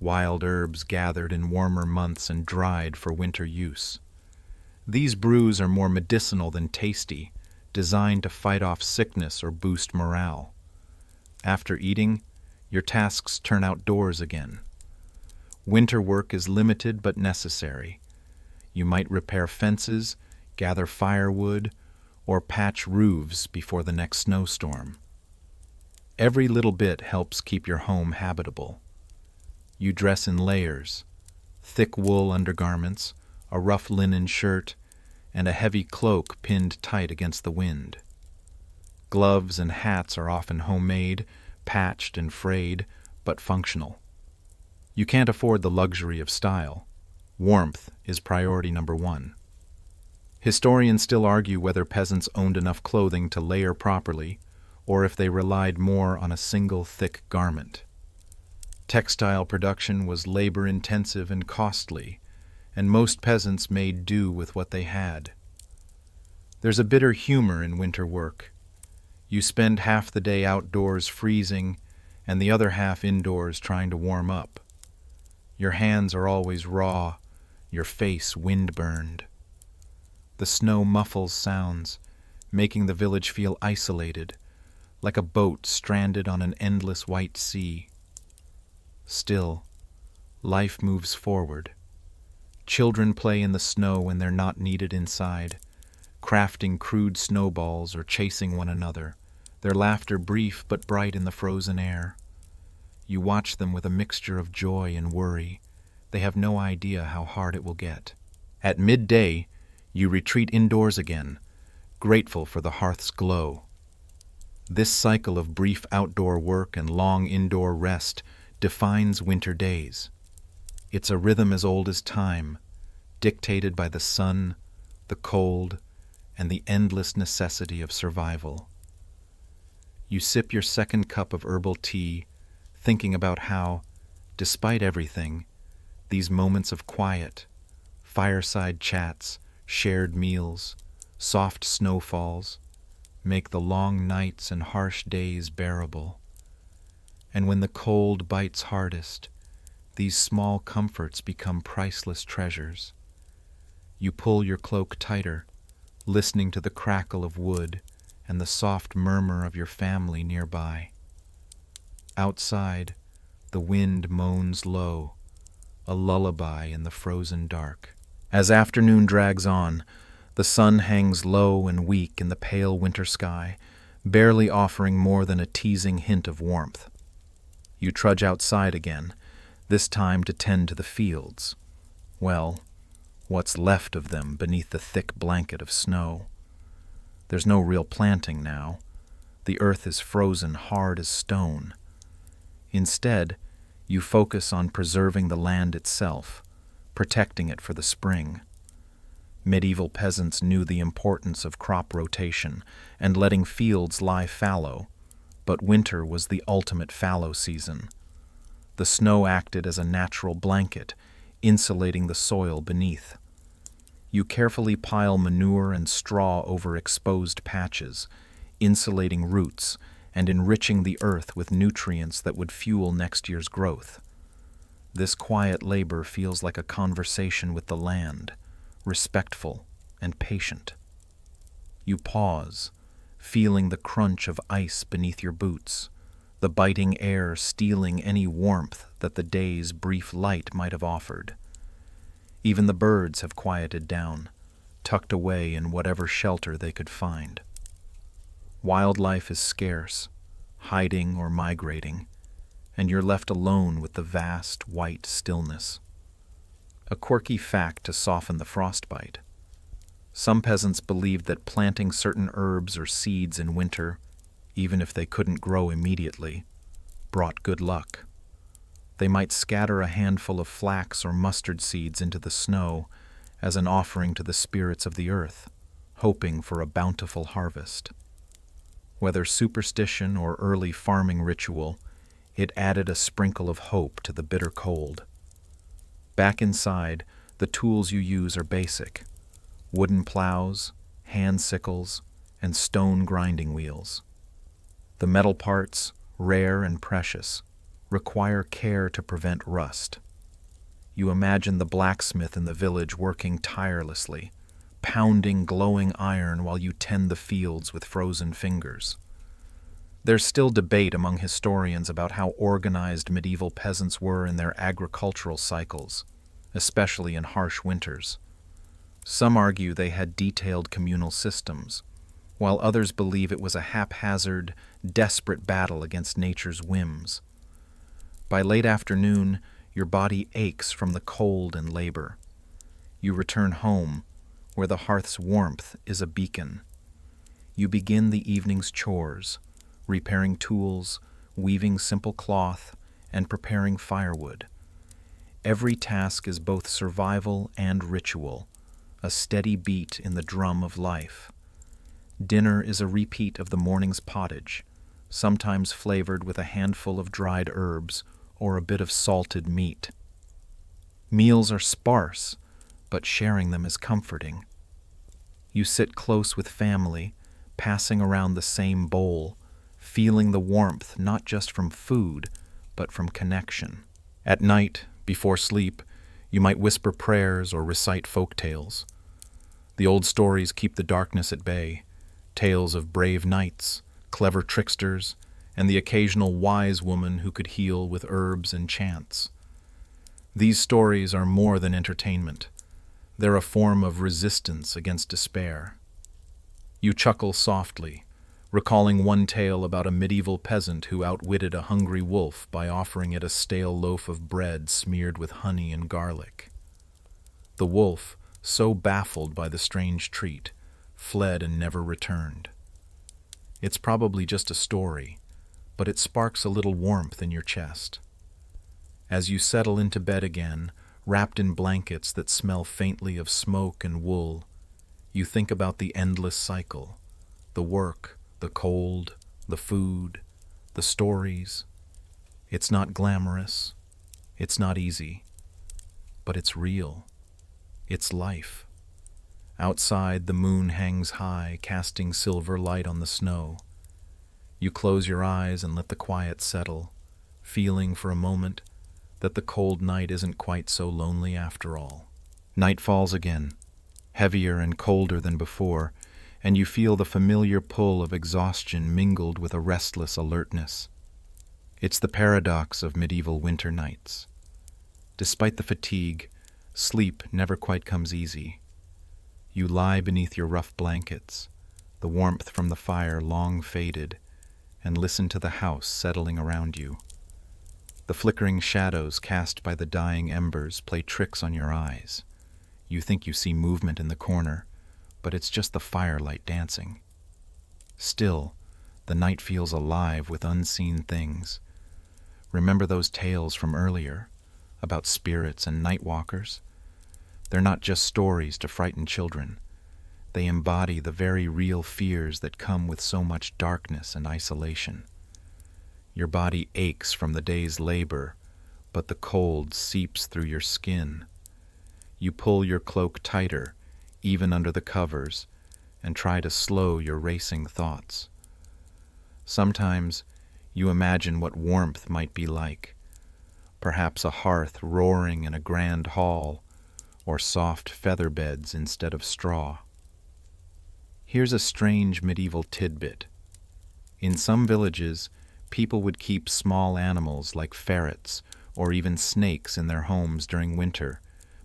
wild herbs gathered in warmer months and dried for winter use. These brews are more medicinal than tasty, designed to fight off sickness or boost morale. After eating, your tasks turn outdoors again. Winter work is limited but necessary. You might repair fences, gather firewood, or patch roofs before the next snowstorm. Every little bit helps keep your home habitable. You dress in layers, thick wool undergarments, a rough linen shirt, and a heavy cloak pinned tight against the wind. Gloves and hats are often homemade, patched and frayed, but functional. You can't afford the luxury of style. Warmth is priority number one. Historians still argue whether peasants owned enough clothing to layer properly, or if they relied more on a single thick garment. Textile production was labor-intensive and costly, and most peasants made do with what they had. There's a bitter humor in winter work. You spend half the day outdoors freezing, and the other half indoors trying to warm up. Your hands are always raw, your face wind-burned. The snow muffles sounds, making the village feel isolated, like a boat stranded on an endless white sea. Still, life moves forward. Children play in the snow when they're not needed inside, crafting crude snowballs or chasing one another, their laughter brief but bright in the frozen air. You watch them with a mixture of joy and worry. They have no idea how hard it will get. At midday, you retreat indoors again, grateful for the hearth's glow. This cycle of brief outdoor work and long indoor rest defines winter days. It's a rhythm as old as time, dictated by the sun, the cold, and the endless necessity of survival. You sip your second cup of herbal tea, thinking about how, despite everything, these moments of quiet, fireside chats, shared meals, soft snowfalls, make the long nights and harsh days bearable. And when the cold bites hardest, these small comforts become priceless treasures. You pull your cloak tighter, listening to the crackle of wood and the soft murmur of your family nearby. Outside, the wind moans low, a lullaby in the frozen dark. As afternoon drags on, the sun hangs low and weak in the pale winter sky, barely offering more than a teasing hint of warmth. You trudge outside again, this time to tend to the fields. Well, what's left of them beneath the thick blanket of snow. There's no real planting now. The earth is frozen hard as stone. Instead, you focus on preserving the land itself, protecting it for the spring. Medieval peasants knew the importance of crop rotation and letting fields lie fallow, but winter was the ultimate fallow season. The snow acted as a natural blanket, insulating the soil beneath. You carefully pile manure and straw over exposed patches, insulating roots and enriching the earth with nutrients that would fuel next year's growth. This quiet labor feels like a conversation with the land, respectful and patient. You pause, feeling the crunch of ice beneath your boots, the biting air stealing any warmth that the day's brief light might have offered. Even the birds have quieted down, tucked away in whatever shelter they could find. Wildlife is scarce, hiding or migrating, and you're left alone with the vast, white stillness. A quirky fact to soften the frostbite. Some peasants believed that planting certain herbs or seeds in winter, even if they couldn't grow immediately, brought good luck. They might scatter a handful of flax or mustard seeds into the snow as an offering to the spirits of the earth, hoping for a bountiful harvest. Whether superstition or early farming ritual, it added a sprinkle of hope to the bitter cold. Back inside, the tools you use are basic: wooden plows, hand sickles, and stone grinding wheels. The metal parts, rare and precious, require care to prevent rust. You imagine the blacksmith in the village working tirelessly, pounding glowing iron while you tend the fields with frozen fingers. There's still debate among historians about how organized medieval peasants were in their agricultural cycles, especially in harsh winters. Some argue they had detailed communal systems, while others believe it was a haphazard, desperate battle against nature's whims. By late afternoon, your body aches from the cold and labor. You return home, where the hearth's warmth is a beacon. You begin the evening's chores, repairing tools, weaving simple cloth, and preparing firewood. Every task is both survival and ritual, a steady beat in the drum of life. Dinner is a repeat of the morning's pottage, sometimes flavored with a handful of dried herbs or a bit of salted meat. Meals are sparse, but sharing them is comforting. You sit close with family, passing around the same bowl, feeling the warmth not just from food, but from connection. At night, before sleep, you might whisper prayers or recite folk tales. The old stories keep the darkness at bay, tales of brave knights, clever tricksters, and the occasional wise woman who could heal with herbs and chants. These stories are more than entertainment. They're a form of resistance against despair. You chuckle softly, recalling one tale about a medieval peasant who outwitted a hungry wolf by offering it a stale loaf of bread smeared with honey and garlic. The wolf, so baffled by the strange treat, fled and never returned. It's probably just a story, but it sparks a little warmth in your chest. As you settle into bed again, wrapped in blankets that smell faintly of smoke and wool, you think about the endless cycle, the work, the cold, the food, the stories. It's not glamorous, it's not easy, but it's real. It's life. Outside, the moon hangs high, casting silver light on the snow. You close your eyes and let the quiet settle, feeling for a moment that the cold night isn't quite so lonely after all. Night falls again, heavier and colder than before, and you feel the familiar pull of exhaustion mingled with a restless alertness. It's the paradox of medieval winter nights. Despite the fatigue, sleep never quite comes easy. You lie beneath your rough blankets, the warmth from the fire long faded, and listen to the house settling around you. The flickering shadows cast by the dying embers play tricks on your eyes. You think you see movement in the corner, but it's just the firelight dancing. Still, the night feels alive with unseen things. Remember those tales from earlier, about spirits and night walkers? They're not just stories to frighten children. They embody the very real fears that come with so much darkness and isolation. Your body aches from the day's labor, but the cold seeps through your skin. You pull your cloak tighter, even under the covers, and try to slow your racing thoughts. Sometimes you imagine what warmth might be like, perhaps a hearth roaring in a grand hall, or soft feather beds instead of straw. Here's a strange medieval tidbit. In some villages, people would keep small animals like ferrets or even snakes in their homes during winter,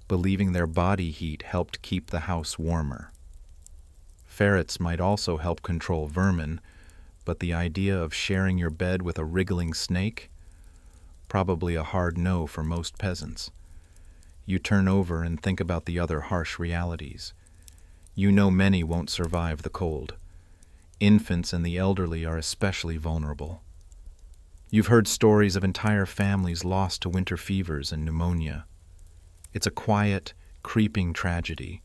believing their body heat helped keep the house warmer. Ferrets might also help control vermin, but the idea of sharing your bed with a wriggling snake? Probably a hard no for most peasants. You turn over and think about the other harsh realities. You know many won't survive the cold. Infants and the elderly are especially vulnerable. You've heard stories of entire families lost to winter fevers and pneumonia. It's a quiet, creeping tragedy,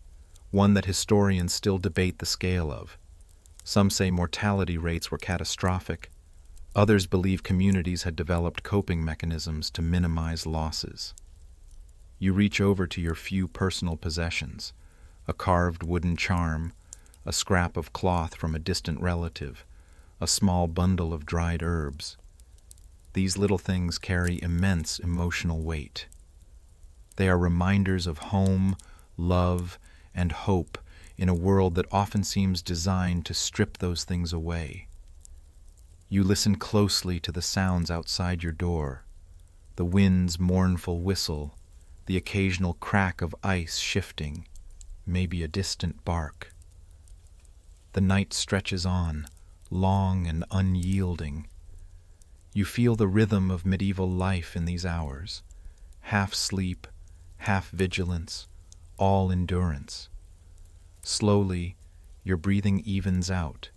one that historians still debate the scale of. Some say mortality rates were catastrophic. Others believe communities had developed coping mechanisms to minimize losses. You reach over to your few personal possessions, a carved wooden charm, a scrap of cloth from a distant relative, a small bundle of dried herbs. These little things carry immense emotional weight. They are reminders of home, love, and hope in a world that often seems designed to strip those things away. You listen closely to the sounds outside your door, the wind's mournful whistle, the occasional crack of ice shifting, maybe a distant bark. The night stretches on, long and unyielding. You feel the rhythm of medieval life in these hours, half sleep, half vigilance, all endurance. Slowly, your breathing evens out,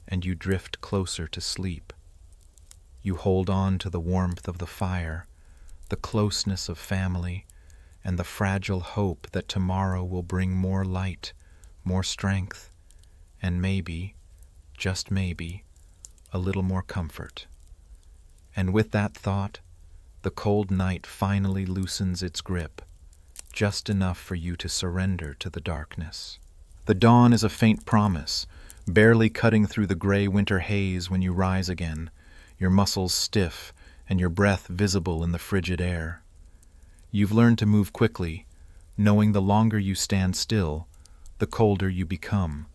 and you drift closer to sleep. You hold on to the warmth of the fire, the closeness of family, and the fragile hope that tomorrow will bring more light, more strength, and maybe, just maybe, a little more comfort. And with that thought, the cold night finally loosens its grip, just enough for you to surrender to the darkness. The dawn is a faint promise, barely cutting through the gray winter haze when you rise again, your muscles stiff and your breath visible in the frigid air. You've learned to move quickly, knowing the longer you stand still, the colder you become.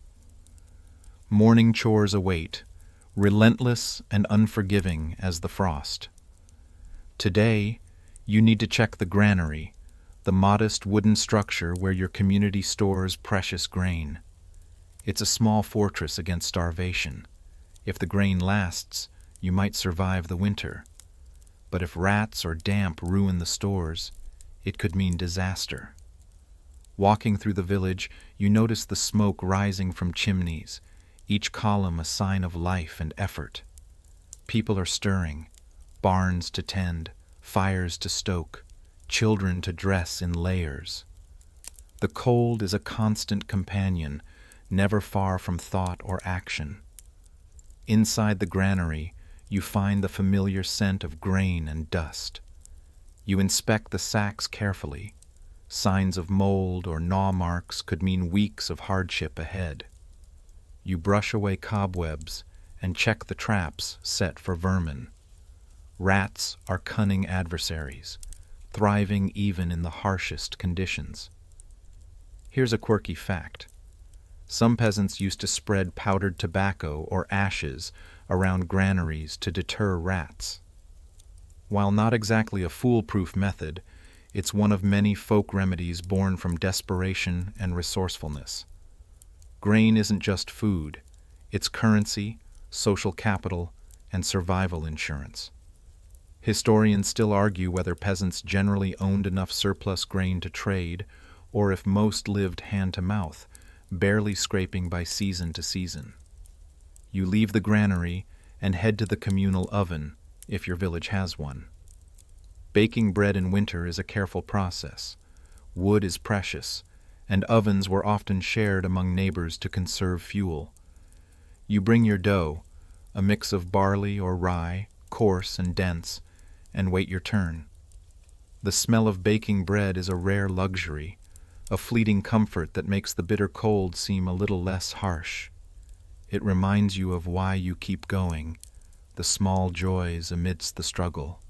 Morning chores await, relentless and unforgiving as the frost. Today, you need to check the granary, the modest wooden structure where your community stores precious grain. It's a small fortress against starvation. If the grain lasts, you might survive the winter. But if rats or damp ruin the stores, it could mean disaster. Walking through the village, you notice the smoke rising from chimneys, each column a sign of life and effort. People are stirring, barns to tend, fires to stoke, children to dress in layers. The cold is a constant companion, never far from thought or action. Inside the granary, you find the familiar scent of grain and dust. You inspect the sacks carefully. Signs of mold or gnaw marks could mean weeks of hardship ahead. You brush away cobwebs and check the traps set for vermin. Rats are cunning adversaries, thriving even in the harshest conditions. Here's a quirky fact. Some peasants used to spread powdered tobacco or ashes around granaries to deter rats. While not exactly a foolproof method, it's one of many folk remedies born from desperation and resourcefulness. Grain isn't just food, it's currency, social capital, and survival insurance. Historians still argue whether peasants generally owned enough surplus grain to trade, or if most lived hand to mouth, barely scraping by season to season. You leave the granary and head to the communal oven, if your village has one. Baking bread in winter is a careful process. Wood is precious, and ovens were often shared among neighbors to conserve fuel. You bring your dough, a mix of barley or rye, coarse and dense, and wait your turn. The smell of baking bread is a rare luxury, a fleeting comfort that makes the bitter cold seem a little less harsh. It reminds you of why you keep going, the small joys amidst the struggle.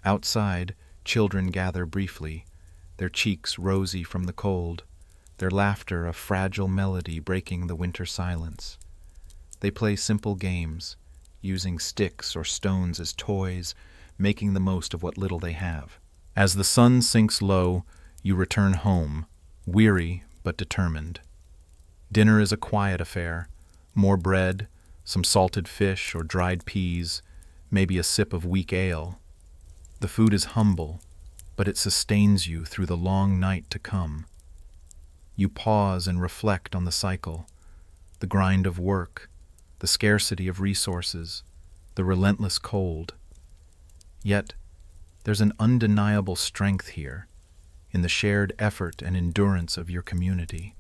Outside, children gather briefly, their cheeks rosy from the cold, their laughter a fragile melody breaking the winter silence. They play simple games, using sticks or stones as toys, making the most of what little they have. As the sun sinks low, you return home, weary but determined. Dinner is a quiet affair, more bread, some salted fish or dried peas, maybe a sip of weak ale. The food is humble, but it sustains you through the long night to come. You pause and reflect on the cycle, the grind of work, the scarcity of resources, the relentless cold. Yet, there's an undeniable strength here, in the shared effort and endurance of your community.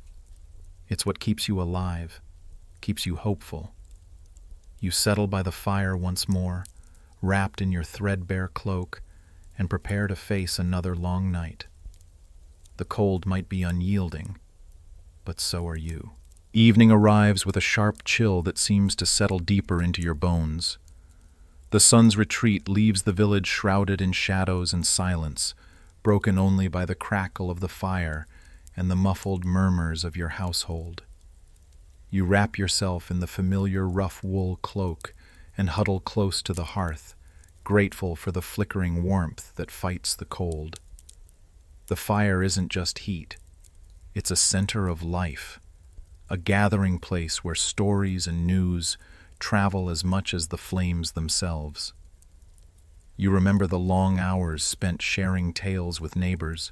It's what keeps you alive, keeps you hopeful. You settle by the fire once more, wrapped in your threadbare cloak, and prepare to face another long night. The cold might be unyielding, but so are you. Evening arrives with a sharp chill that seems to settle deeper into your bones. The sun's retreat leaves the village shrouded in shadows and silence, broken only by the crackle of the fire and the muffled murmurs of your household. You wrap yourself in the familiar rough wool cloak and huddle close to the hearth, grateful for the flickering warmth that fights the cold. The fire isn't just heat, it's a center of life, a gathering place where stories and news travel as much as the flames themselves. You remember the long hours spent sharing tales with neighbors,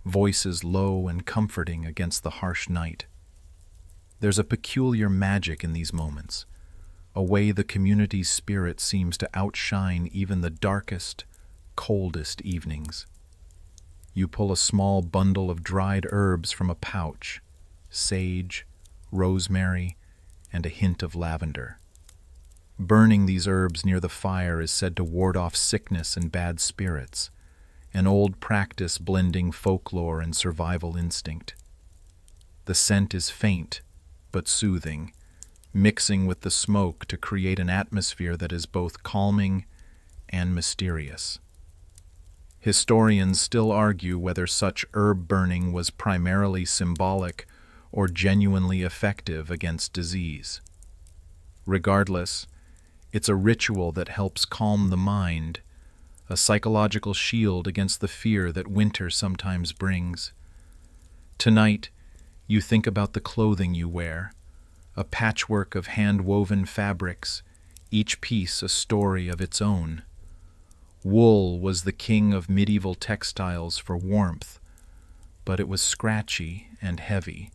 voices low and comforting against the harsh night. There's a peculiar magic in these moments, a way the community's spirit seems to outshine even the darkest, coldest evenings. You pull a small bundle of dried herbs from a pouch, sage, rosemary, and a hint of lavender. Burning these herbs near the fire is said to ward off sickness and bad spirits, an old practice blending folklore and survival instinct. The scent is faint, but soothing, mixing with the smoke to create an atmosphere that is both calming and mysterious. Historians still argue whether such herb burning was primarily symbolic or genuinely effective against disease. Regardless, it's a ritual that helps calm the mind, a psychological shield against the fear that winter sometimes brings. Tonight, you think about the clothing you wear, a patchwork of hand-woven fabrics, each piece a story of its own. Wool was the king of medieval textiles for warmth, but it was scratchy and heavy.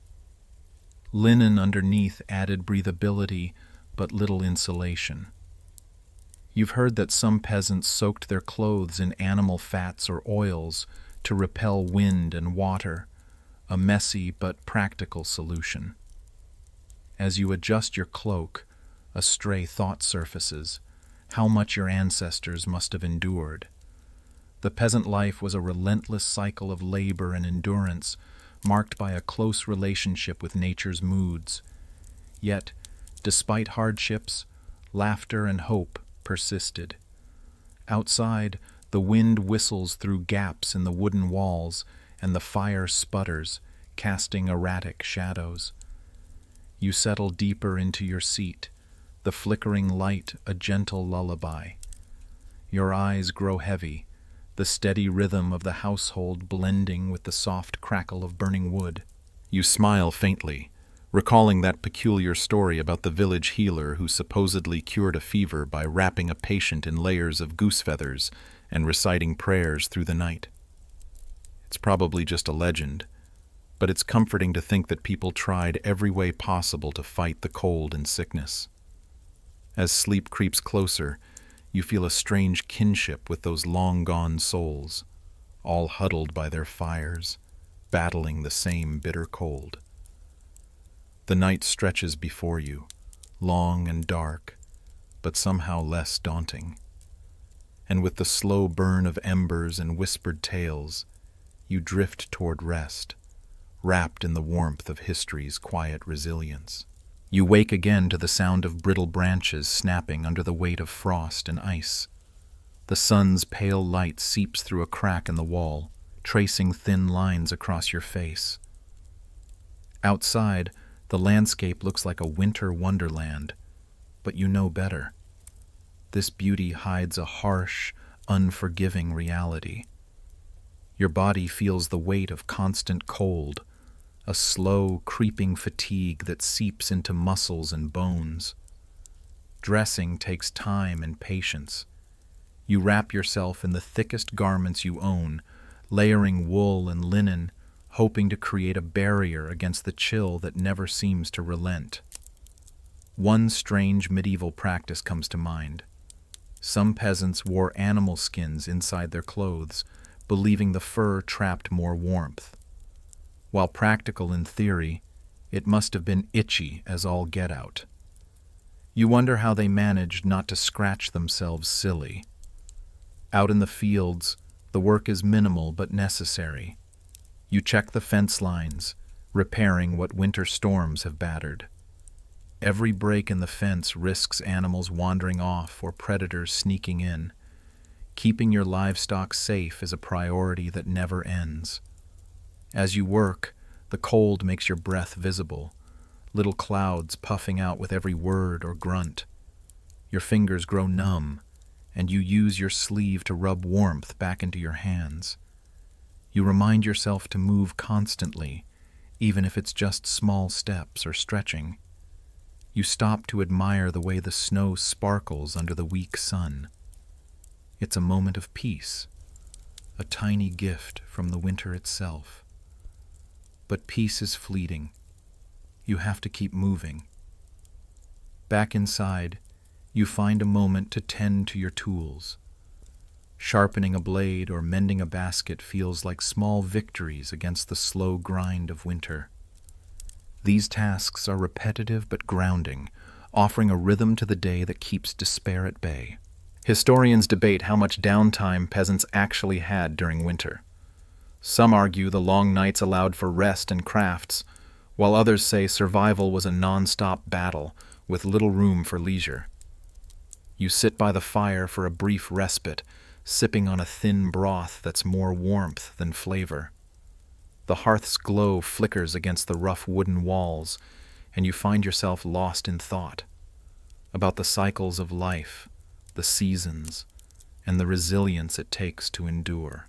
Linen underneath added breathability, but little insulation. You've heard that some peasants soaked their clothes in animal fats or oils to repel wind and water, a messy but practical solution. As you adjust your cloak, a stray thought surfaces, how much your ancestors must have endured. The peasant life was a relentless cycle of labor and endurance, marked by a close relationship with nature's moods. Yet, despite hardships, laughter and hope persisted. Outside, the wind whistles through gaps in the wooden walls, and the fire sputters, casting erratic shadows. You settle deeper into your seat, the flickering light a gentle lullaby. Your eyes grow heavy, the steady rhythm of the household blending with the soft crackle of burning wood. You smile faintly, recalling that peculiar story about the village healer who supposedly cured a fever by wrapping a patient in layers of goose feathers and reciting prayers through the night. It's probably just a legend, but it's comforting to think that people tried every way possible to fight the cold and sickness. As sleep creeps closer, you feel a strange kinship with those long-gone souls, all huddled by their fires, battling the same bitter cold. The night stretches before you, long and dark, but somehow less daunting. And with the slow burn of embers and whispered tales, you drift toward rest, wrapped in the warmth of history's quiet resilience. You wake again to the sound of brittle branches snapping under the weight of frost and ice. The sun's pale light seeps through a crack in the wall, tracing thin lines across your face. Outside, the landscape looks like a winter wonderland, but you know better. This beauty hides a harsh, unforgiving reality. Your body feels the weight of constant cold, a slow, creeping fatigue that seeps into muscles and bones. Dressing takes time and patience. You wrap yourself in the thickest garments you own, layering wool and linen, hoping to create a barrier against the chill that never seems to relent. One strange medieval practice comes to mind. Some peasants wore animal skins inside their clothes, believing the fur trapped more warmth. While practical in theory, it must have been itchy as all get out. You wonder how they managed not to scratch themselves silly. Out in the fields, the work is minimal but necessary. You check the fence lines, repairing what winter storms have battered. Every break in the fence risks animals wandering off or predators sneaking in. Keeping your livestock safe is a priority that never ends. As you work, the cold makes your breath visible, little clouds puffing out with every word or grunt. Your fingers grow numb, and you use your sleeve to rub warmth back into your hands. You remind yourself to move constantly, even if it's just small steps or stretching. You stop to admire the way the snow sparkles under the weak sun. It's a moment of peace, a tiny gift from the winter itself. But peace is fleeting. You have to keep moving. Back inside, you find a moment to tend to your tools. Sharpening a blade or mending a basket feels like small victories against the slow grind of winter. These tasks are repetitive but grounding, offering a rhythm to the day that keeps despair at bay. Historians debate how much downtime peasants actually had during winter. Some argue the long nights allowed for rest and crafts, while others say survival was a non-stop battle with little room for leisure. You sit by the fire for a brief respite, sipping on a thin broth that's more warmth than flavor. The hearth's glow flickers against the rough wooden walls, and you find yourself lost in thought about the cycles of life, the seasons, and the resilience it takes to endure.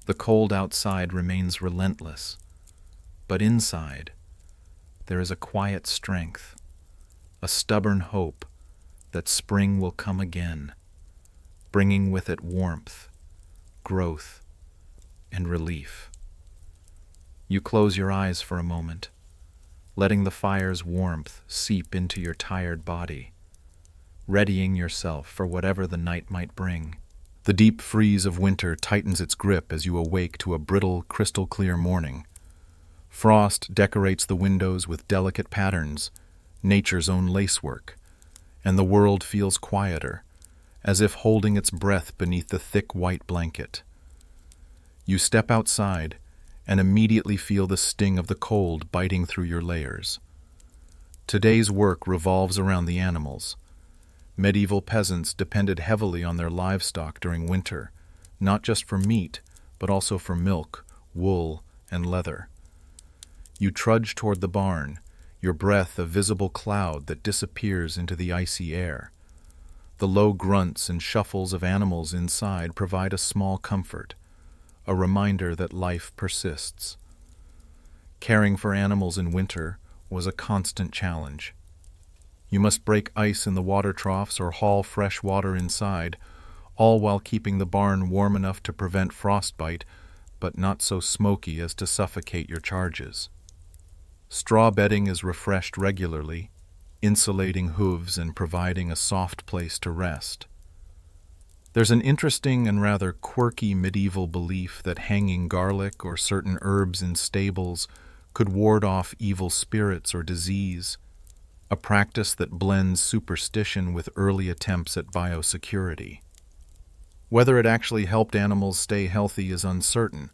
The cold outside remains relentless, but inside there is a quiet strength, a stubborn hope that spring will come again, bringing with it warmth, growth, and relief. You close your eyes for a moment, letting the fire's warmth seep into your tired body, readying yourself for whatever the night might bring. The deep freeze of winter tightens its grip as you awake to a brittle, crystal-clear morning. Frost decorates the windows with delicate patterns, nature's own lacework, and the world feels quieter, as if holding its breath beneath the thick white blanket. You step outside and immediately feel the sting of the cold biting through your layers. Today's work revolves around the animals. Medieval peasants depended heavily on their livestock during winter, not just for meat, but also for milk, wool, and leather. You trudge toward the barn, your breath a visible cloud that disappears into the icy air. The low grunts and shuffles of animals inside provide a small comfort, a reminder that life persists. Caring for animals in winter was a constant challenge. You must break ice in the water troughs or haul fresh water inside, all while keeping the barn warm enough to prevent frostbite, but not so smoky as to suffocate your charges. Straw bedding is refreshed regularly, insulating hooves and providing a soft place to rest. There's an interesting and rather quirky medieval belief that hanging garlic or certain herbs in stables could ward off evil spirits or disease, a practice that blends superstition with early attempts at biosecurity. Whether it actually helped animals stay healthy is uncertain,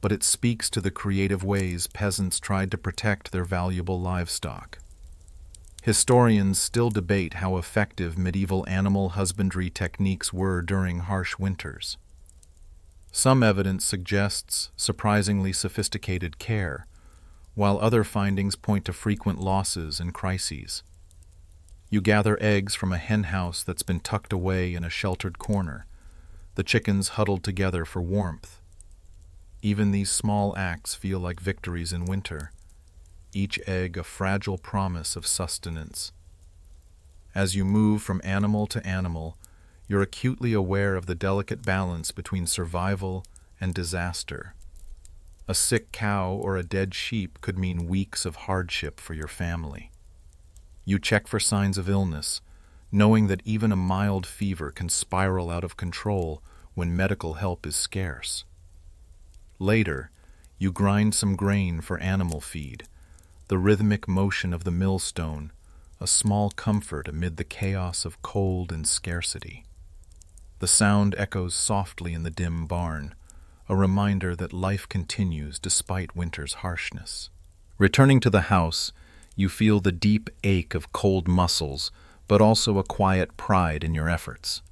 but it speaks to the creative ways peasants tried to protect their valuable livestock. Historians still debate how effective medieval animal husbandry techniques were during harsh winters. Some evidence suggests surprisingly sophisticated care, while other findings point to frequent losses and crises. You gather eggs from a hen house that's been tucked away in a sheltered corner, the chickens huddled together for warmth. Even these small acts feel like victories in winter, each egg a fragile promise of sustenance. As you move from animal to animal, you're acutely aware of the delicate balance between survival and disaster. A sick cow or a dead sheep could mean weeks of hardship for your family. You check for signs of illness, knowing that even a mild fever can spiral out of control when medical help is scarce. Later, you grind some grain for animal feed, the rhythmic motion of the millstone, a small comfort amid the chaos of cold and scarcity. The sound echoes softly in the dim barn, a reminder that life continues despite winter's harshness. Returning to the house, you feel the deep ache of cold muscles, but also a quiet pride in your efforts.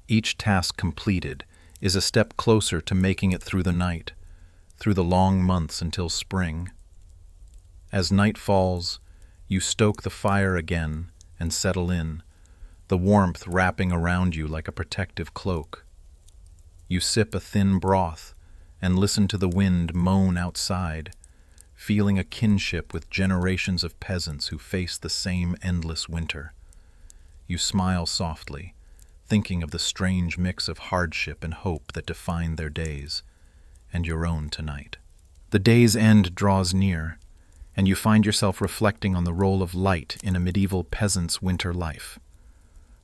Each task completed is a step closer to making it through the night, through the long months until spring. As night falls, you stoke the fire again and settle in, the warmth wrapping around you like a protective cloak. You sip a thin broth and listen to the wind moan outside, feeling a kinship with generations of peasants who face the same endless winter. You smile softly, thinking of the strange mix of hardship and hope that defined their days, and your own tonight. The day's end draws near, and you find yourself reflecting on the role of light in a medieval peasant's winter life.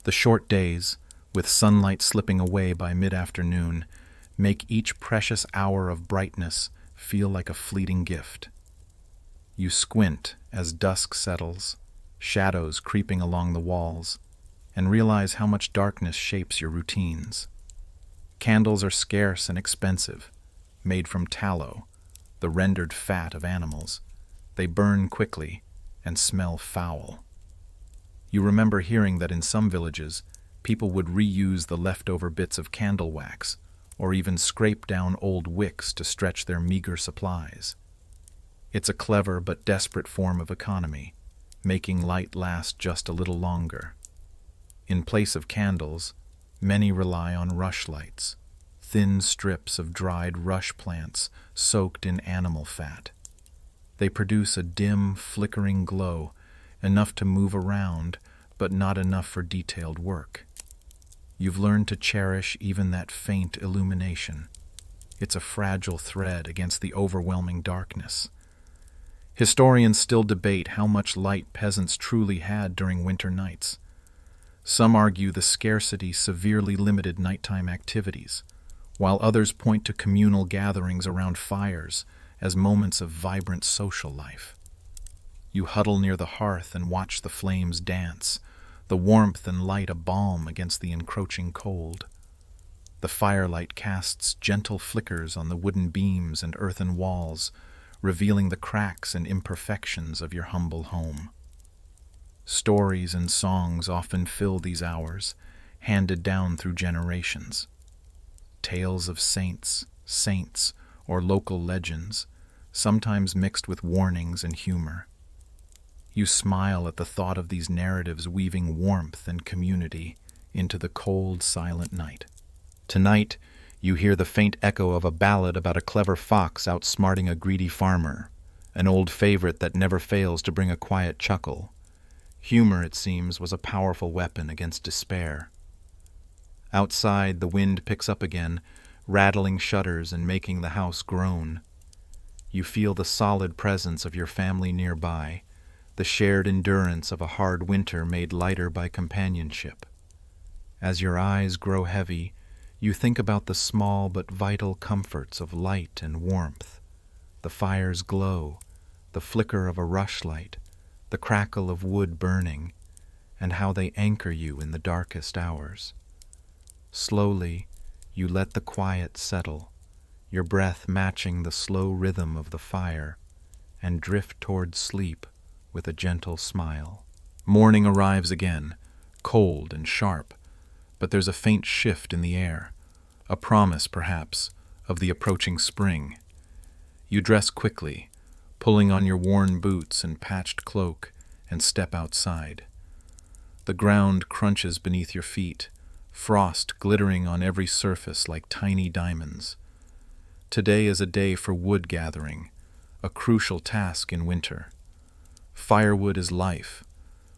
The short days, with sunlight slipping away by mid-afternoon, make each precious hour of brightness feel like a fleeting gift. You squint as dusk settles, shadows creeping along the walls, and realize how much darkness shapes your routines. Candles are scarce and expensive, made from tallow, the rendered fat of animals. They burn quickly and smell foul. You remember hearing that in some villages, people would reuse the leftover bits of candle wax, or even scrape down old wicks to stretch their meager supplies. It's a clever but desperate form of economy, making light last just a little longer. In place of candles, many rely on rushlights, thin strips of dried rush plants soaked in animal fat. They produce a dim, flickering glow, enough to move around, but not enough for detailed work. You've learned to cherish even that faint illumination. It's a fragile thread against the overwhelming darkness. Historians still debate how much light peasants truly had during winter nights. Some argue the scarcity severely limited nighttime activities, while others point to communal gatherings around fires as moments of vibrant social life. You huddle near the hearth and watch the flames dance, the warmth and light a balm against the encroaching cold. The firelight casts gentle flickers on the wooden beams and earthen walls, revealing the cracks and imperfections of your humble home. Stories and songs often fill these hours, handed down through generations. Tales of saints, or local legends, sometimes mixed with warnings and humor. You smile at the thought of these narratives weaving warmth and community into the cold, silent night. Tonight, you hear the faint echo of a ballad about a clever fox outsmarting a greedy farmer, an old favorite that never fails to bring a quiet chuckle. Humor, it seems, was a powerful weapon against despair. Outside, the wind picks up again, rattling shutters and making the house groan. You feel the solid presence of your family nearby, the shared endurance of a hard winter made lighter by companionship. As your eyes grow heavy, you think about the small but vital comforts of light and warmth, the fire's glow, the flicker of a rushlight, the crackle of wood burning, and how they anchor you in the darkest hours. Slowly, you let the quiet settle, your breath matching the slow rhythm of the fire, and drift toward sleep with a gentle smile. Morning arrives again, cold and sharp, but there's a faint shift in the air, a promise, perhaps, of the approaching spring. You dress quickly, pulling on your worn boots and patched cloak, and step outside. The ground crunches beneath your feet, frost glittering on every surface like tiny diamonds. Today is a day for wood gathering, a crucial task in winter. Firewood is life.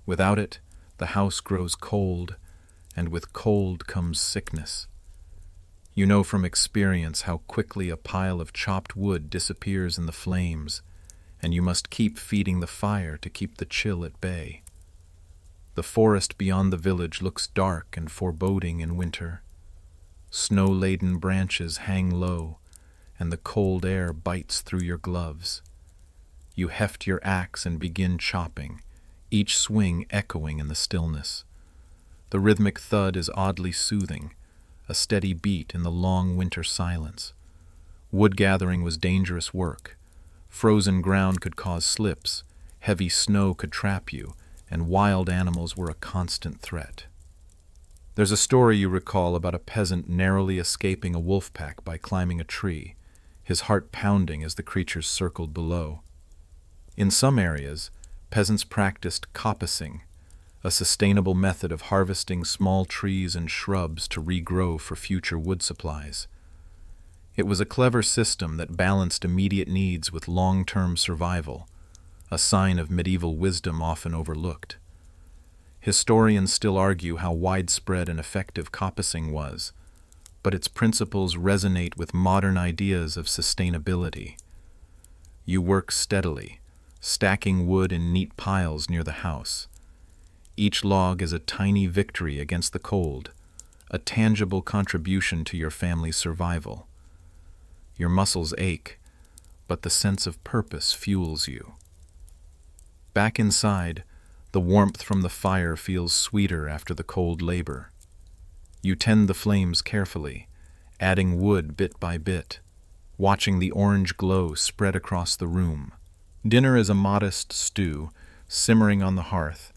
Without it, the house grows cold, and with cold comes sickness. You know from experience how quickly a pile of chopped wood disappears in the flames, and you must keep feeding the fire to keep the chill at bay. The forest beyond the village looks dark and foreboding in winter. Snow-laden branches hang low, and the cold air bites through your gloves. You heft your axe and begin chopping, each swing echoing in the stillness. The rhythmic thud is oddly soothing, a steady beat in the long winter silence. Wood gathering was dangerous work. Frozen ground could cause slips, heavy snow could trap you, and wild animals were a constant threat. There's a story you recall about a peasant narrowly escaping a wolf pack by climbing a tree, his heart pounding as the creatures circled below. In some areas, peasants practiced coppicing, a sustainable method of harvesting small trees and shrubs to regrow for future wood supplies. It was a clever system that balanced immediate needs with long-term survival, a sign of medieval wisdom often overlooked. Historians still argue how widespread and effective coppicing was, but its principles resonate with modern ideas of sustainability. You work steadily, stacking wood in neat piles near the house. Each log is a tiny victory against the cold, a tangible contribution to your family's survival. Your muscles ache, but the sense of purpose fuels you. Back inside, the warmth from the fire feels sweeter after the cold labor. You tend the flames carefully, adding wood bit by bit, watching the orange glow spread across the room. Dinner is a modest stew, simmering on the hearth,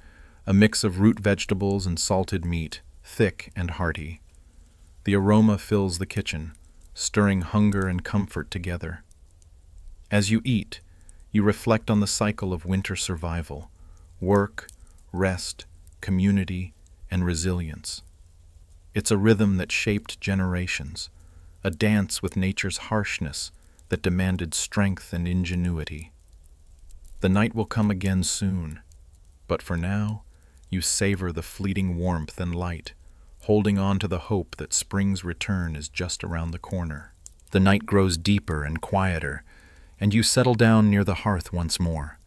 a mix of root vegetables and salted meat, thick and hearty. The aroma fills the kitchen, stirring hunger and comfort together. As you eat, you reflect on the cycle of winter survival: work, rest, community, and resilience. It's a rhythm that shaped generations, a dance with nature's harshness that demanded strength and ingenuity. The night will come again soon, but for now, you savor the fleeting warmth and light, holding on to the hope that spring's return is just around the corner. The night grows deeper and quieter, and you settle down near the hearth once more.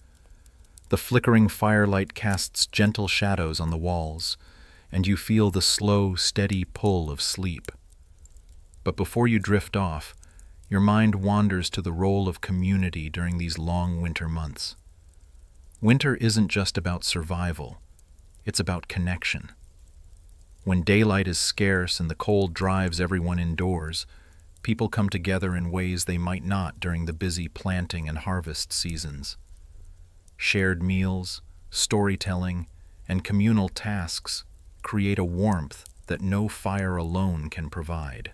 The flickering firelight casts gentle shadows on the walls, and you feel the slow, steady pull of sleep. But before you drift off, your mind wanders to the role of community during these long winter months. Winter isn't just about survival, it's about connection. When daylight is scarce and the cold drives everyone indoors, people come together in ways they might not during the busy planting and harvest seasons. Shared meals, storytelling, and communal tasks create a warmth that no fire alone can provide.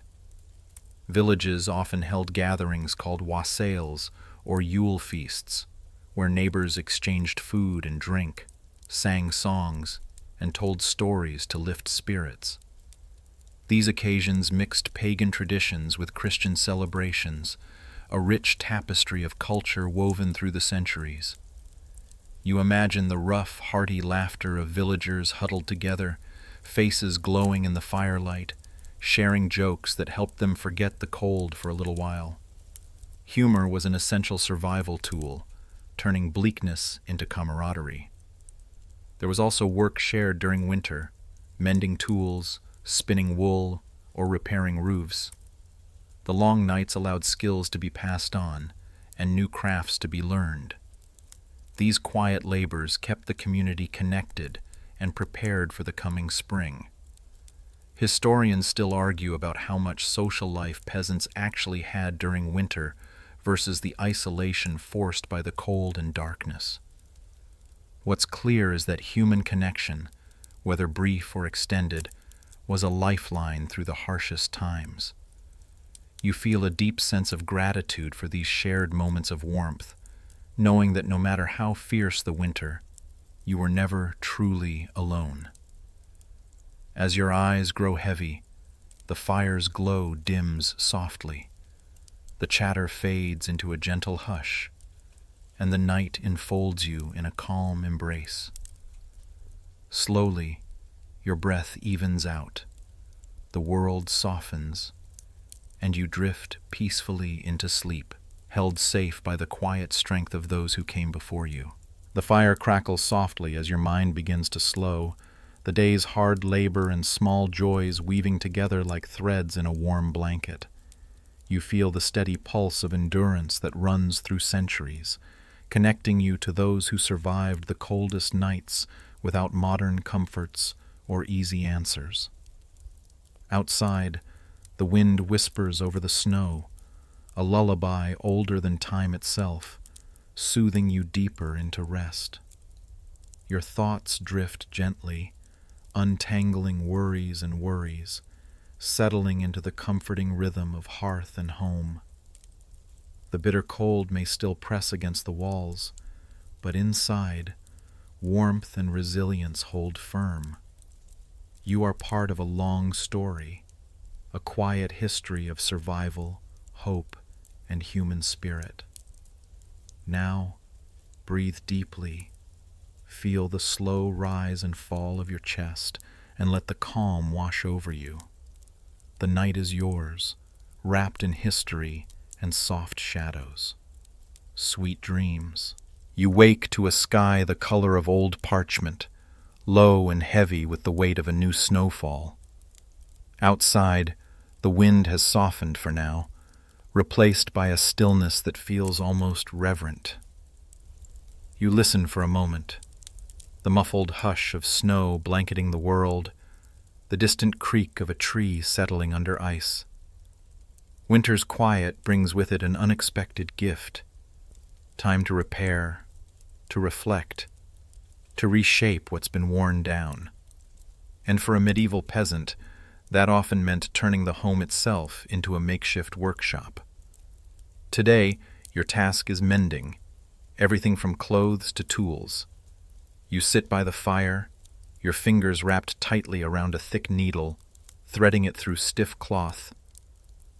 Villages often held gatherings called wassails or Yule feasts, where neighbors exchanged food and drink, sang songs, and told stories to lift spirits. These occasions mixed pagan traditions with Christian celebrations, a rich tapestry of culture woven through the centuries. You imagine the rough, hearty laughter of villagers huddled together, faces glowing in the firelight, sharing jokes that helped them forget the cold for a little while. Humor was an essential survival tool, turning bleakness into camaraderie. There was also work shared during winter, mending tools, spinning wool, or repairing roofs. The long nights allowed skills to be passed on and new crafts to be learned. These quiet labors kept the community connected and prepared for the coming spring. Historians still argue about how much social life peasants actually had during winter versus the isolation forced by the cold and darkness. What's clear is that human connection, whether brief or extended, was a lifeline through the harshest times. You feel a deep sense of gratitude for these shared moments of warmth, knowing that no matter how fierce the winter, you were never truly alone. As your eyes grow heavy, the fire's glow dims softly. The chatter fades into a gentle hush, and the night enfolds you in a calm embrace. Slowly, your breath evens out, the world softens, and you drift peacefully into sleep, held safe by the quiet strength of those who came before you. The fire crackles softly as your mind begins to slow, the day's hard labor and small joys weaving together like threads in a warm blanket. You feel the steady pulse of endurance that runs through centuries, connecting you to those who survived the coldest nights without modern comforts or easy answers. Outside, the wind whispers over the snow, a lullaby older than time itself, soothing you deeper into rest. Your thoughts drift gently, untangling worries and worries, settling into the comforting rhythm of hearth and home. The bitter cold may still press against the walls, but inside, warmth and resilience hold firm. You are part of a long story, a quiet history of survival, hope, and human spirit. Now, breathe deeply, feel the slow rise and fall of your chest, and let the calm wash over you. The night is yours, wrapped in history and soft shadows. Sweet dreams. You wake to a sky the color of old parchment, low and heavy with the weight of a new snowfall. Outside, the wind has softened for now, replaced by a stillness that feels almost reverent. You listen for a moment, the muffled hush of snow blanketing the world, the distant creak of a tree settling under ice. Winter's quiet brings with it an unexpected gift, time to repair, to reflect, to reshape what's been worn down. And for a medieval peasant, that often meant turning the home itself into a makeshift workshop. Today, your task is mending, everything from clothes to tools. You sit by the fire, your fingers wrapped tightly around a thick needle, threading it through stiff cloth.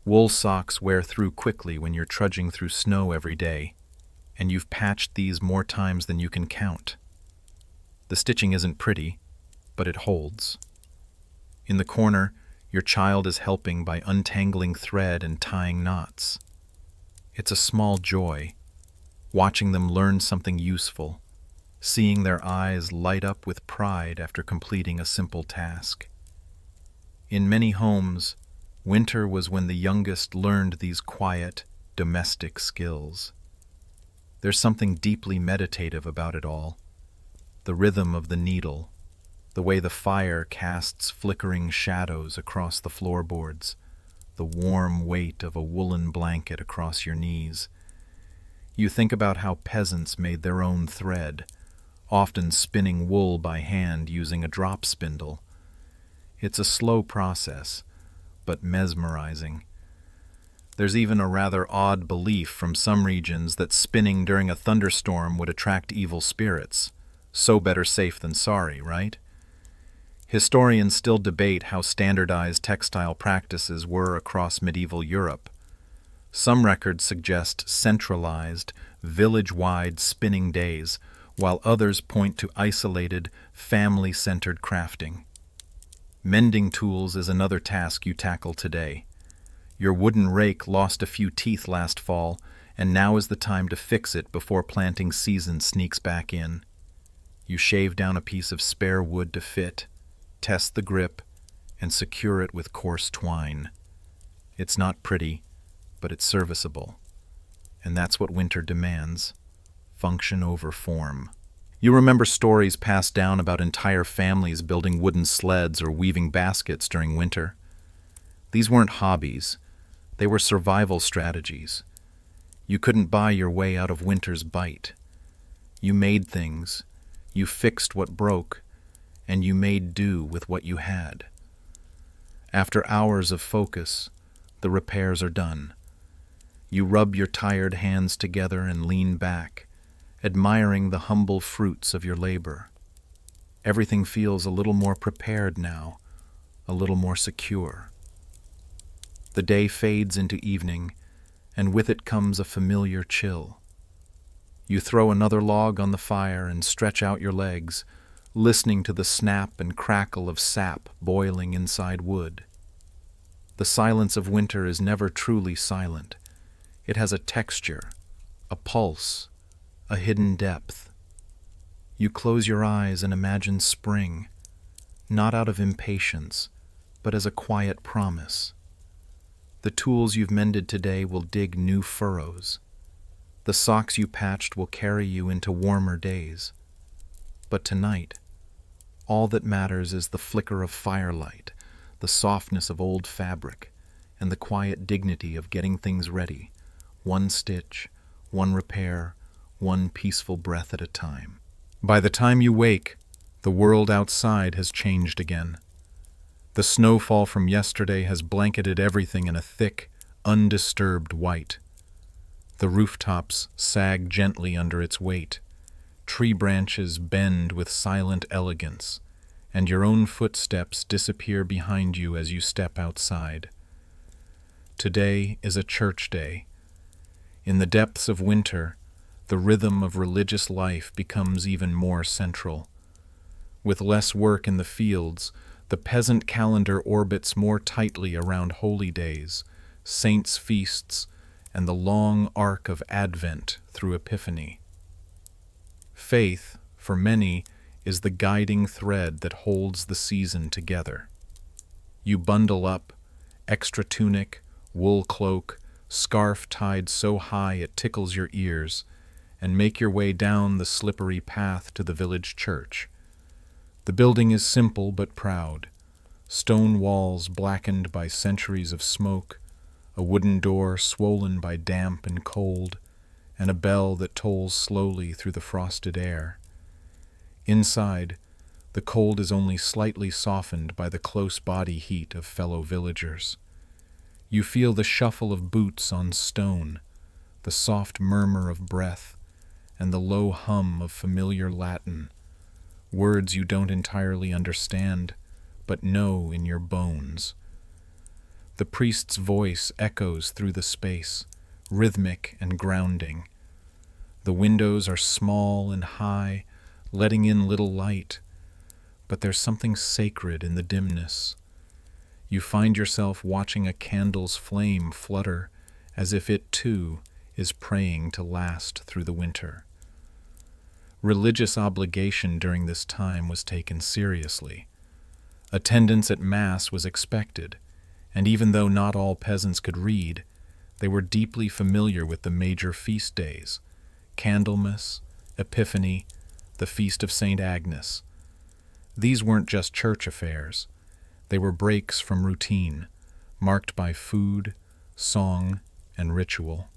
Wool socks wear through quickly when you're trudging through snow every day, and you've patched these more times than you can count. The stitching isn't pretty, but it holds. In the corner, your child is helping by untangling thread and tying knots. It's a small joy, watching them learn something useful, seeing their eyes light up with pride after completing a simple task. In many homes, winter was when the youngest learned these quiet, domestic skills. There's something deeply meditative about it all. The rhythm of the needle, the way the fire casts flickering shadows across the floorboards, the warm weight of a woolen blanket across your knees. You think about how peasants made their own thread, often spinning wool by hand using a drop spindle. It's a slow process, but mesmerizing. There's even a rather odd belief from some regions that spinning during a thunderstorm would attract evil spirits. So better safe than sorry, right? Historians still debate how standardized textile practices were across medieval Europe. Some records suggest centralized, village-wide spinning days, while others point to isolated, family-centered crafting. Mending tools is another task you tackle today. Your wooden rake lost a few teeth last fall, and now is the time to fix it before planting season sneaks back in. You shave down a piece of spare wood to fit, test the grip, and secure it with coarse twine. It's not pretty, but it's serviceable. And that's what winter demands: function over form. You remember stories passed down about entire families building wooden sleds or weaving baskets during winter. These weren't hobbies, they were survival strategies. You couldn't buy your way out of winter's bite. You made things, you fixed what broke, and you made do with what you had. After hours of focus, the repairs are done. You rub your tired hands together and lean back, admiring the humble fruits of your labor. Everything feels a little more prepared now, a little more secure. The day fades into evening, and with it comes a familiar chill. You throw another log on the fire and stretch out your legs, listening to the snap and crackle of sap boiling inside wood. The silence of winter is never truly silent. It has a texture, a pulse, a hidden depth. You close your eyes and imagine spring, not out of impatience, but as a quiet promise. The tools you've mended today will dig new furrows. The socks you patched will carry you into warmer days. But tonight, all that matters is the flicker of firelight, the softness of old fabric, and the quiet dignity of getting things ready, one stitch, one repair, one peaceful breath at a time. By the time you wake, the world outside has changed again. The snowfall from yesterday has blanketed everything in a thick, undisturbed white. The rooftops sag gently under its weight. Tree branches bend with silent elegance, and your own footsteps disappear behind you as you step outside. Today is a church day. In the depths of winter, the rhythm of religious life becomes even more central. With less work in the fields, the peasant calendar orbits more tightly around holy days, saints' feasts, and the long arc of Advent through Epiphany. Faith, for many, is the guiding thread that holds the season together. You bundle up, extra tunic, wool cloak, scarf tied so high it tickles your ears, and make your way down the slippery path to the village church. The building is simple but proud. Stone walls blackened by centuries of smoke, a wooden door swollen by damp and cold, and a bell that tolls slowly through the frosted air. Inside, the cold is only slightly softened by the close body heat of fellow villagers. You feel the shuffle of boots on stone, the soft murmur of breath, and the low hum of familiar Latin, words you don't entirely understand, but know in your bones. The priest's voice echoes through the space, rhythmic and grounding. The windows are small and high, letting in little light, but there's something sacred in the dimness. You find yourself watching a candle's flame flutter as if it, too, is praying to last through the winter. Religious obligation during this time was taken seriously. Attendance at Mass was expected, and even though not all peasants could read, they were deeply familiar with the major feast days: Candlemas, Epiphany, the Feast of St. Agnes. These weren't just church affairs. They were breaks from routine, marked by food, song, and ritual.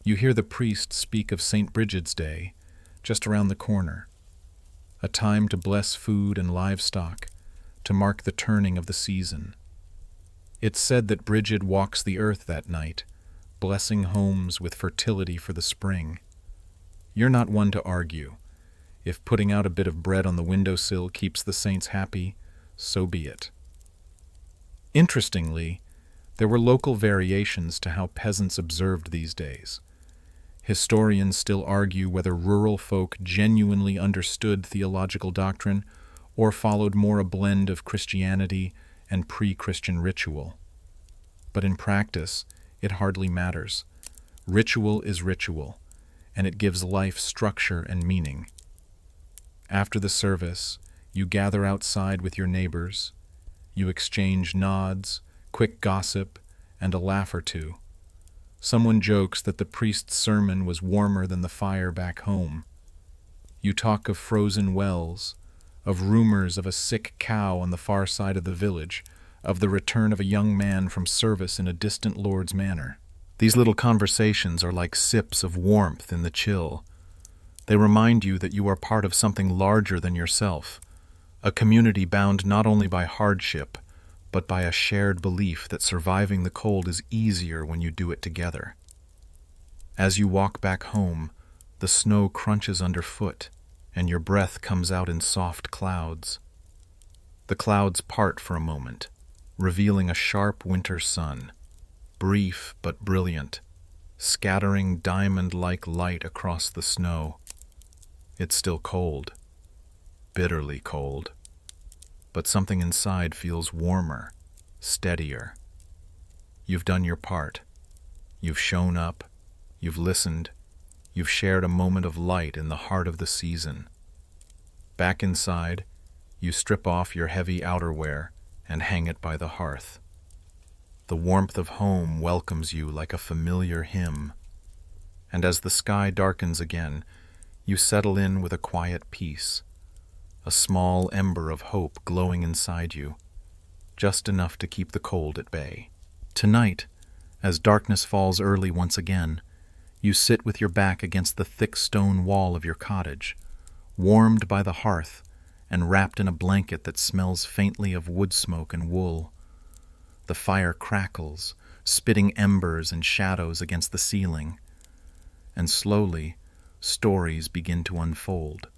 You hear the priest speak of St. Bridget's Day, just around the corner, a time to bless food and livestock, to mark the turning of the season. It's said that Bridget walks the earth that night, blessing homes with fertility for the spring. You're not one to argue. If putting out a bit of bread on the windowsill keeps the saints happy, so be it. Interestingly, there were local variations to how peasants observed these days. Historians still argue whether rural folk genuinely understood theological doctrine or followed more a blend of Christianity and pre-Christian ritual. But in practice, it hardly matters. Ritual is ritual, and it gives life structure and meaning. After the service, you gather outside with your neighbors. You exchange nods, quick gossip, and a laugh or two. Someone jokes that the priest's sermon was warmer than the fire back home. You talk of frozen wells, of rumors of a sick cow on the far side of the village, of the return of a young man from service in a distant lord's manor. These little conversations are like sips of warmth in the chill. They remind you that you are part of something larger than yourself, a community bound not only by hardship, but by a shared belief that surviving the cold is easier when you do it together. As you walk back home, the snow crunches underfoot, and your breath comes out in soft clouds. The clouds part for a moment, revealing a sharp winter sun, brief but brilliant, scattering diamond-like light across the snow. It's still cold, bitterly cold, but something inside feels warmer, steadier. You've done your part. You've shown up. You've listened. You've shared a moment of light in the heart of the season. Back inside, you strip off your heavy outerwear and hang it by the hearth. The warmth of home welcomes you like a familiar hymn. And as the sky darkens again, you settle in with a quiet peace, a small ember of hope glowing inside you, just enough to keep the cold at bay. Tonight, as darkness falls early once again, you sit with your back against the thick stone wall of your cottage, warmed by the hearth and wrapped in a blanket that smells faintly of wood smoke and wool. The fire crackles, spitting embers and shadows against the ceiling, and slowly, stories begin to unfold.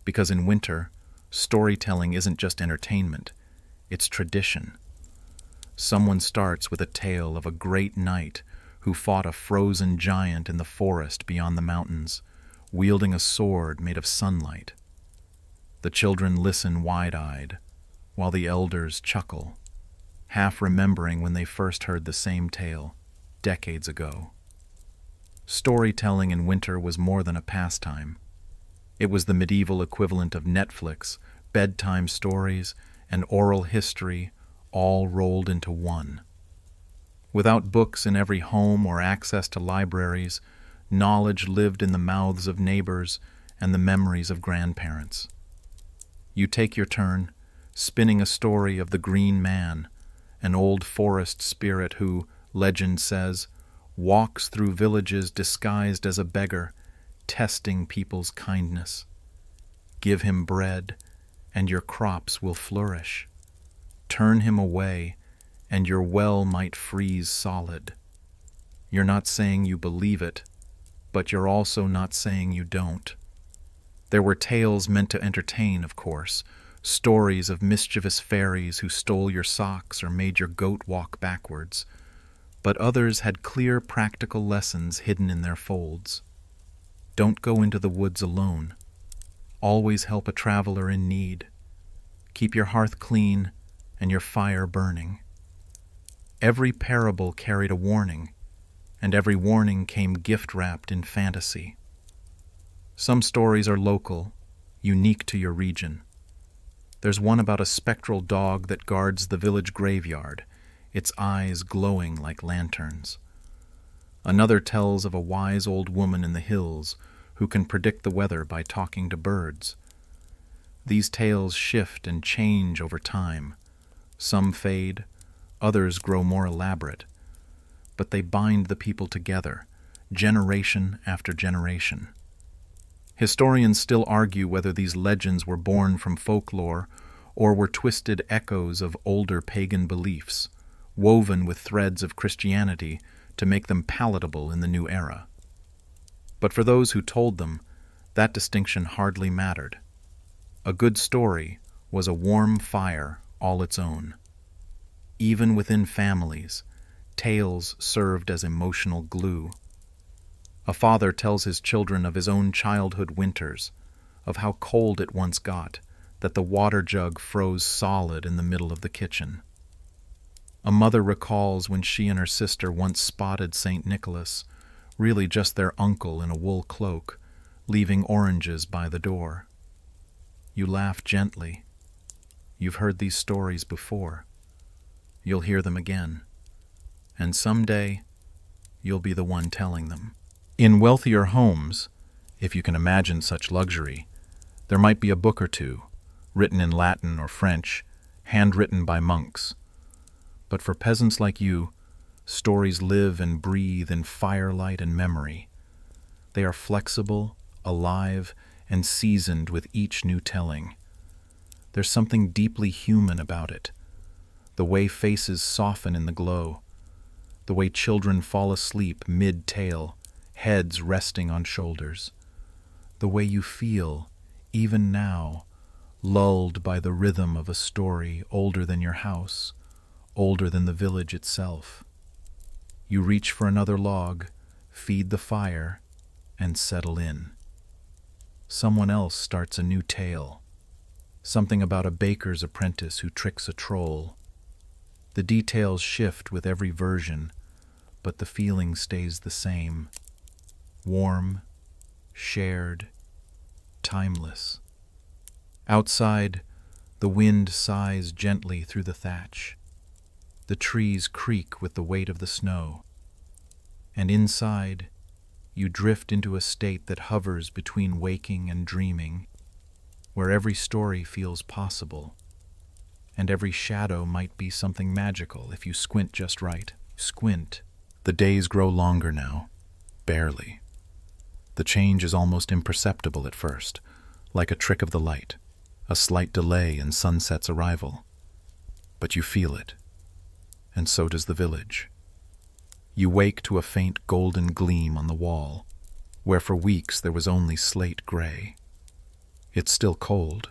Because in winter, storytelling isn't just entertainment, it's tradition. Someone starts with a tale of a great knight who fought a frozen giant in the forest beyond the mountains, wielding a sword made of sunlight. The children listen wide-eyed, while the elders chuckle, half remembering when they first heard the same tale, decades ago. Storytelling in winter was more than a pastime. It was the medieval equivalent of Netflix, bedtime stories, and oral history, all rolled into one. Without books in every home or access to libraries, knowledge lived in the mouths of neighbors and the memories of grandparents. You take your turn, spinning a story of the Green Man, an old forest spirit who, legend says, walks through villages disguised as a beggar, testing people's kindness. Give him bread, and your crops will flourish. Turn him away, and your well might freeze solid. You're not saying you believe it, but you're also not saying you don't. There were tales meant to entertain, of course, stories of mischievous fairies who stole your socks or made your goat walk backwards, but others had clear practical lessons hidden in their folds. Don't go into the woods alone. Always help a traveler in need. Keep your hearth clean and your fire burning. Every parable carried a warning, and every warning came gift-wrapped in fantasy. Some stories are local, unique to your region. There's one about a spectral dog that guards the village graveyard, its eyes glowing like lanterns. Another tells of a wise old woman in the hills who can predict the weather by talking to birds. These tales shift and change over time. Some fade, others grow more elaborate, but they bind the people together, generation after generation. Historians still argue whether these legends were born from folklore or were twisted echoes of older pagan beliefs, woven with threads of Christianity to make them palatable in the new era. But for those who told them, that distinction hardly mattered. A good story was a warm fire all its own. Even within families, tales served as emotional glue. A father tells his children of his own childhood winters, of how cold it once got, that the water jug froze solid in the middle of the kitchen. A mother recalls when she and her sister once spotted St. Nicholas, really just their uncle in a wool cloak, leaving oranges by the door. You laugh gently. You've heard these stories before. You'll hear them again. And someday, you'll be the one telling them. In wealthier homes, if you can imagine such luxury, there might be a book or two, written in Latin or French, handwritten by monks. But for peasants like you, stories live and breathe in firelight and memory. They are flexible, alive, and seasoned with each new telling. There's something deeply human about it. The way faces soften in the glow, the way children fall asleep mid-tale, heads resting on shoulders, the way you feel, even now, lulled by the rhythm of a story older than your house, older than the village itself. You reach for another log, feed the fire, and settle in. Someone else starts a new tale, something about a baker's apprentice who tricks a troll. The details shift with every version, but the feeling stays the same. Warm, shared, timeless. Outside, the wind sighs gently through the thatch. The trees creak with the weight of the snow. And inside, you drift into a state that hovers between waking and dreaming, where every story feels possible, and every shadow might be something magical if you squint just right. Squint. The days grow longer now, barely. The change is almost imperceptible at first, like a trick of the light, a slight delay in sunset's arrival. But you feel it, and so does the village. You wake to a faint golden gleam on the wall, where for weeks there was only slate gray. It's still cold.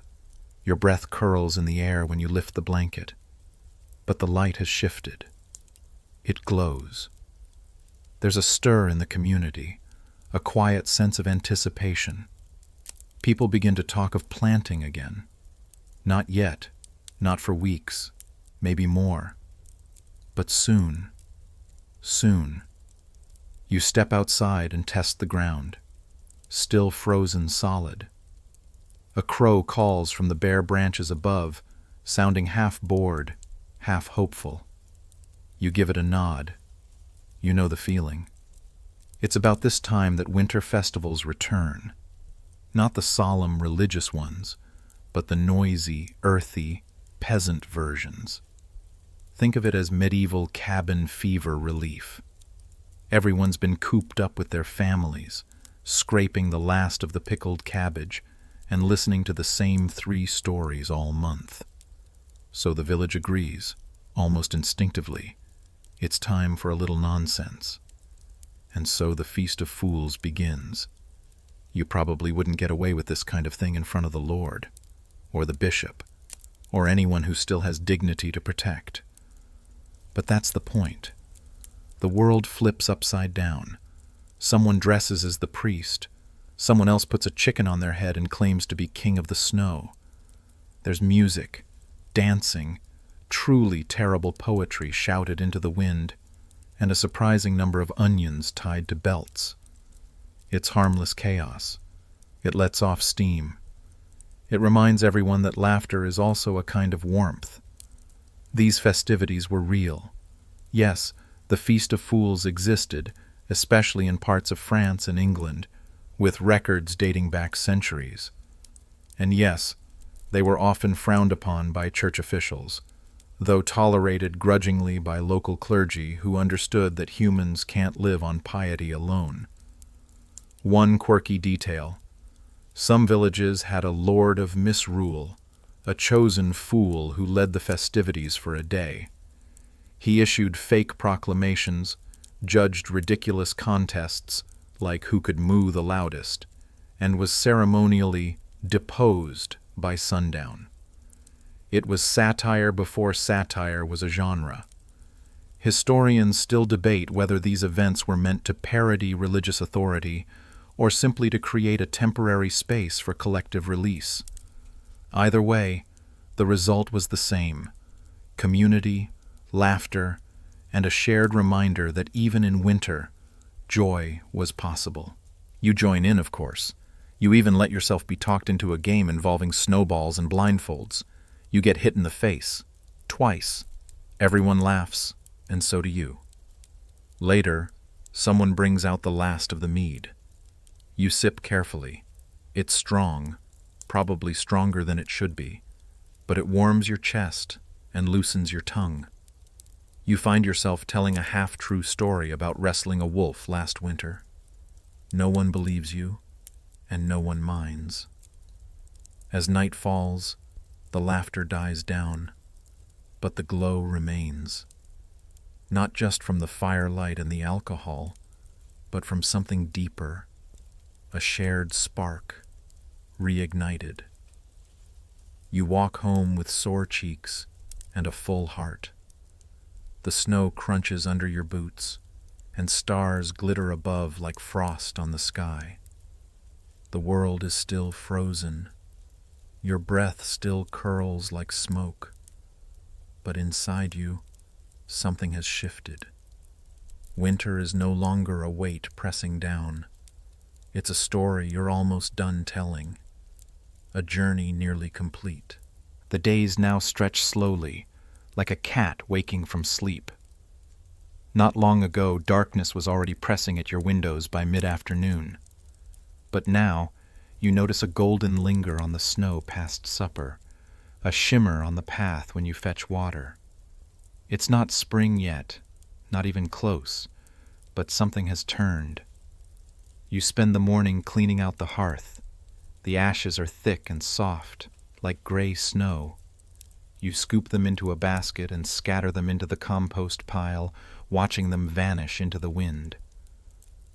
Your breath curls in the air when you lift the blanket, but the light has shifted. It glows. There's a stir in the community, a quiet sense of anticipation. People begin to talk of planting again. Not yet, not for weeks, maybe more. But soon, soon. You step outside and test the ground, still frozen solid. A crow calls from the bare branches above, sounding half bored, half hopeful. You give it a nod. You know the feeling. It's about this time that winter festivals return. Not the solemn religious ones, but the noisy, earthy, peasant versions. Think of it as medieval cabin fever relief. Everyone's been cooped up with their families, scraping the last of the pickled cabbage and listening to the same 3 stories all month. So the village agrees, almost instinctively. It's time for a little nonsense. And so the Feast of Fools begins. You probably wouldn't get away with this kind of thing in front of the Lord, or the bishop, or anyone who still has dignity to protect. But that's the point. The world flips upside down. Someone dresses as the priest. Someone else puts a chicken on their head and claims to be king of the snow. There's music, dancing, truly terrible poetry shouted into the wind, and a surprising number of onions tied to belts. It's harmless chaos. It lets off steam. It reminds everyone that laughter is also a kind of warmth. These festivities were real. Yes, the Feast of Fools existed, especially in parts of France and England, with records dating back centuries. And yes, they were often frowned upon by church officials, though tolerated grudgingly by local clergy who understood that humans can't live on piety alone. One quirky detail: some villages had a lord of misrule, a chosen fool who led the festivities for a day. He issued fake proclamations, judged ridiculous contests like who could moo the loudest, and was ceremonially deposed by sundown. It was satire before satire was a genre. Historians still debate whether these events were meant to parody religious authority or simply to create a temporary space for collective release. Either way, the result was the same: community, laughter, and a shared reminder that even in winter, joy was possible. You join in, of course. You even let yourself be talked into a game involving snowballs and blindfolds. You get hit in the face. Twice. Everyone laughs, and so do you. Later, someone brings out the last of the mead. You sip carefully. It's strong, probably stronger than it should be, but it warms your chest and loosens your tongue. You find yourself telling a half-true story about wrestling a wolf last winter. No one believes you, and no one minds. As night falls, the laughter dies down, but the glow remains. Not just from the firelight and the alcohol, but from something deeper, a shared spark, reignited. You walk home with sore cheeks and a full heart. The snow crunches under your boots, and stars glitter above like frost on the sky. The world is still frozen. Your breath still curls like smoke. But inside you, something has shifted. Winter is no longer a weight pressing down. It's a story you're almost done telling, a journey nearly complete. The days now stretch slowly, like a cat waking from sleep. Not long ago, darkness was already pressing at your windows by mid-afternoon. But now, you notice a golden linger on the snow past supper, a shimmer on the path when you fetch water. It's not spring yet, not even close, but something has turned. You spend the morning cleaning out the hearth. The ashes are thick and soft, like gray snow. You scoop them into a basket and scatter them into the compost pile, watching them vanish into the wind.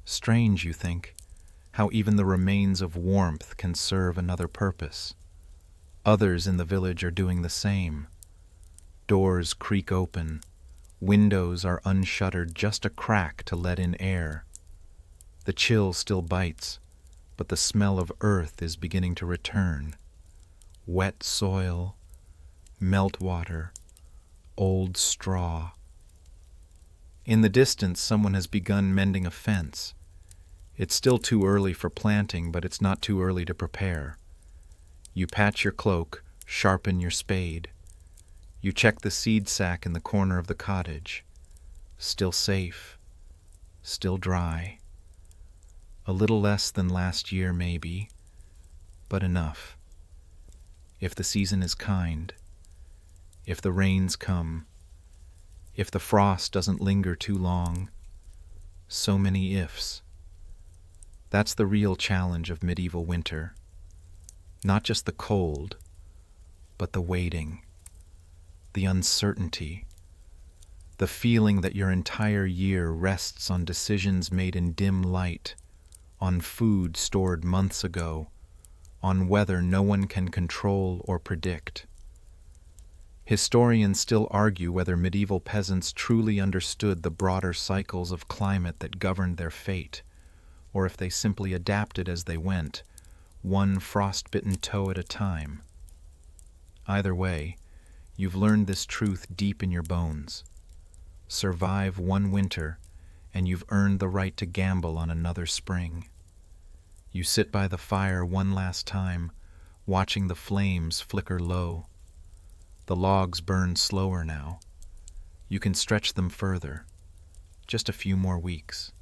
Strange, you think, how even the remains of warmth can serve another purpose. Others in the village are doing the same. Doors creak open. Windows are unshuttered just a crack to let in air. The chill still bites, but the smell of earth is beginning to return. Wet soil, meltwater, old straw. In the distance, someone has begun mending a fence. It's still too early for planting, but it's not too early to prepare. You patch your cloak, sharpen your spade. You check the seed sack in the corner of the cottage. Still safe, still dry. A little less than last year, maybe, but enough. If the season is kind, if the rains come, if the frost doesn't linger too long, so many ifs. That's the real challenge of medieval winter. Not just the cold, but the waiting, the uncertainty, the feeling that your entire year rests on decisions made in dim light, on food stored months ago, on weather no one can control or predict. Historians still argue whether medieval peasants truly understood the broader cycles of climate that governed their fate, or if they simply adapted as they went, one frostbitten toe at a time. Either way, you've learned this truth deep in your bones. Survive one winter, and you've earned the right to gamble on another spring. You sit by the fire one last time, watching the flames flicker low. The logs burn slower now. You can stretch them further, just a few more weeks.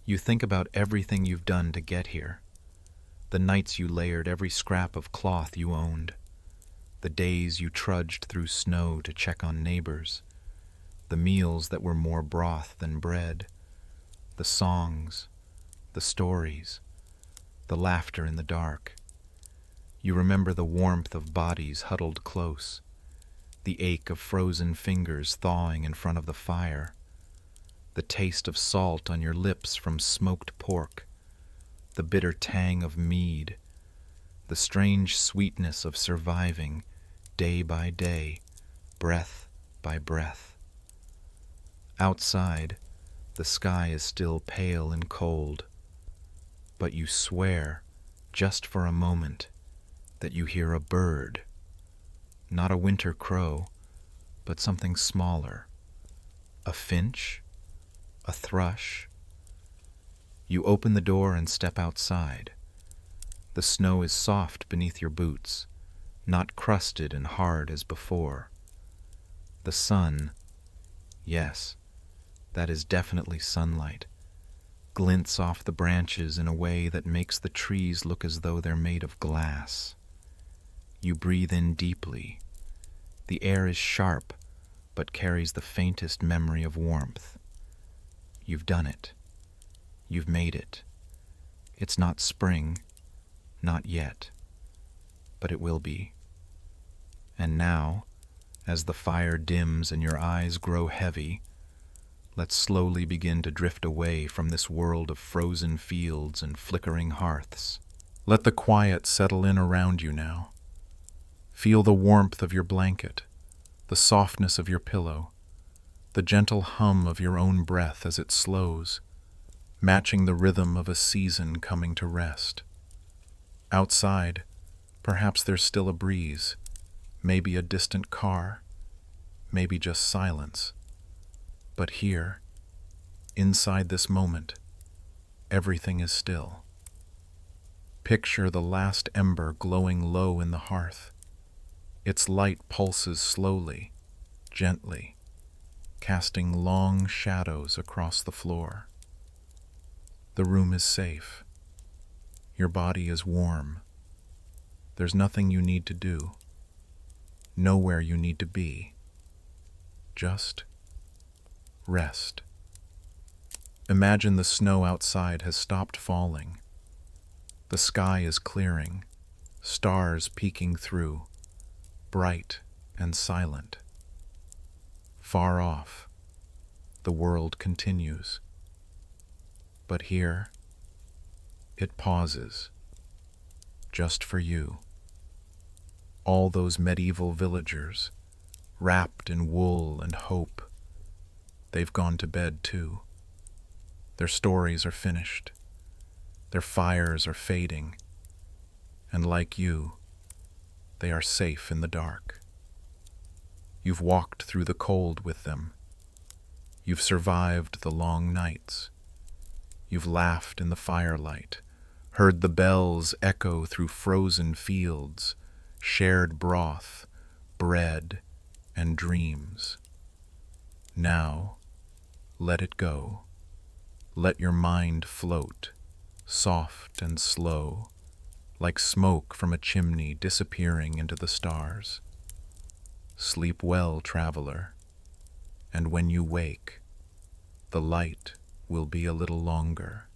You think about everything you've done to get here. The nights you layered every scrap of cloth you owned. The days you trudged through snow to check on neighbors. The meals that were more broth than bread. The songs, the stories, the laughter in the dark. You remember the warmth of bodies huddled close, the ache of frozen fingers thawing in front of the fire, the taste of salt on your lips from smoked pork, the bitter tang of mead, the strange sweetness of surviving day by day, breath by breath. Outside, the sky is still pale and cold, but you swear, just for a moment, that you hear a bird, not a winter crow, but something smaller, a finch, a thrush. You open the door and step outside. The snow is soft beneath your boots, not crusted and hard as before. The sun, yes, that is definitely sunlight, glints off the branches in a way that makes the trees look as though they're made of glass. You breathe in deeply. The air is sharp, but carries the faintest memory of warmth. You've done it. You've made it. It's not spring, not yet, but it will be. And now, as the fire dims and your eyes grow heavy, let's slowly begin to drift away from this world of frozen fields and flickering hearths. Let the quiet settle in around you now. Feel the warmth of your blanket, the softness of your pillow, the gentle hum of your own breath as it slows, matching the rhythm of a season coming to rest. Outside, perhaps there's still a breeze, maybe a distant car, maybe just silence. But here, inside this moment, everything is still. Picture the last ember glowing low in the hearth. Its light pulses slowly, gently, casting long shadows across the floor. The room is safe. Your body is warm. There's nothing you need to do, nowhere you need to be. Just rest. Imagine the snow outside has stopped falling. The sky is clearing, stars peeking through, bright and silent. Far off, the world continues. But here, it pauses, just for you. All those medieval villagers, wrapped in wool and hope, they've gone to bed too. Their stories are finished. Their fires are fading. And like you, they are safe in the dark. You've walked through the cold with them. You've survived the long nights. You've laughed in the firelight, heard the bells echo through frozen fields, shared broth, bread, and dreams. Now, let it go. Let your mind float, soft and slow, like smoke from a chimney disappearing into the stars. Sleep well, traveler, and when you wake, the light will be a little longer.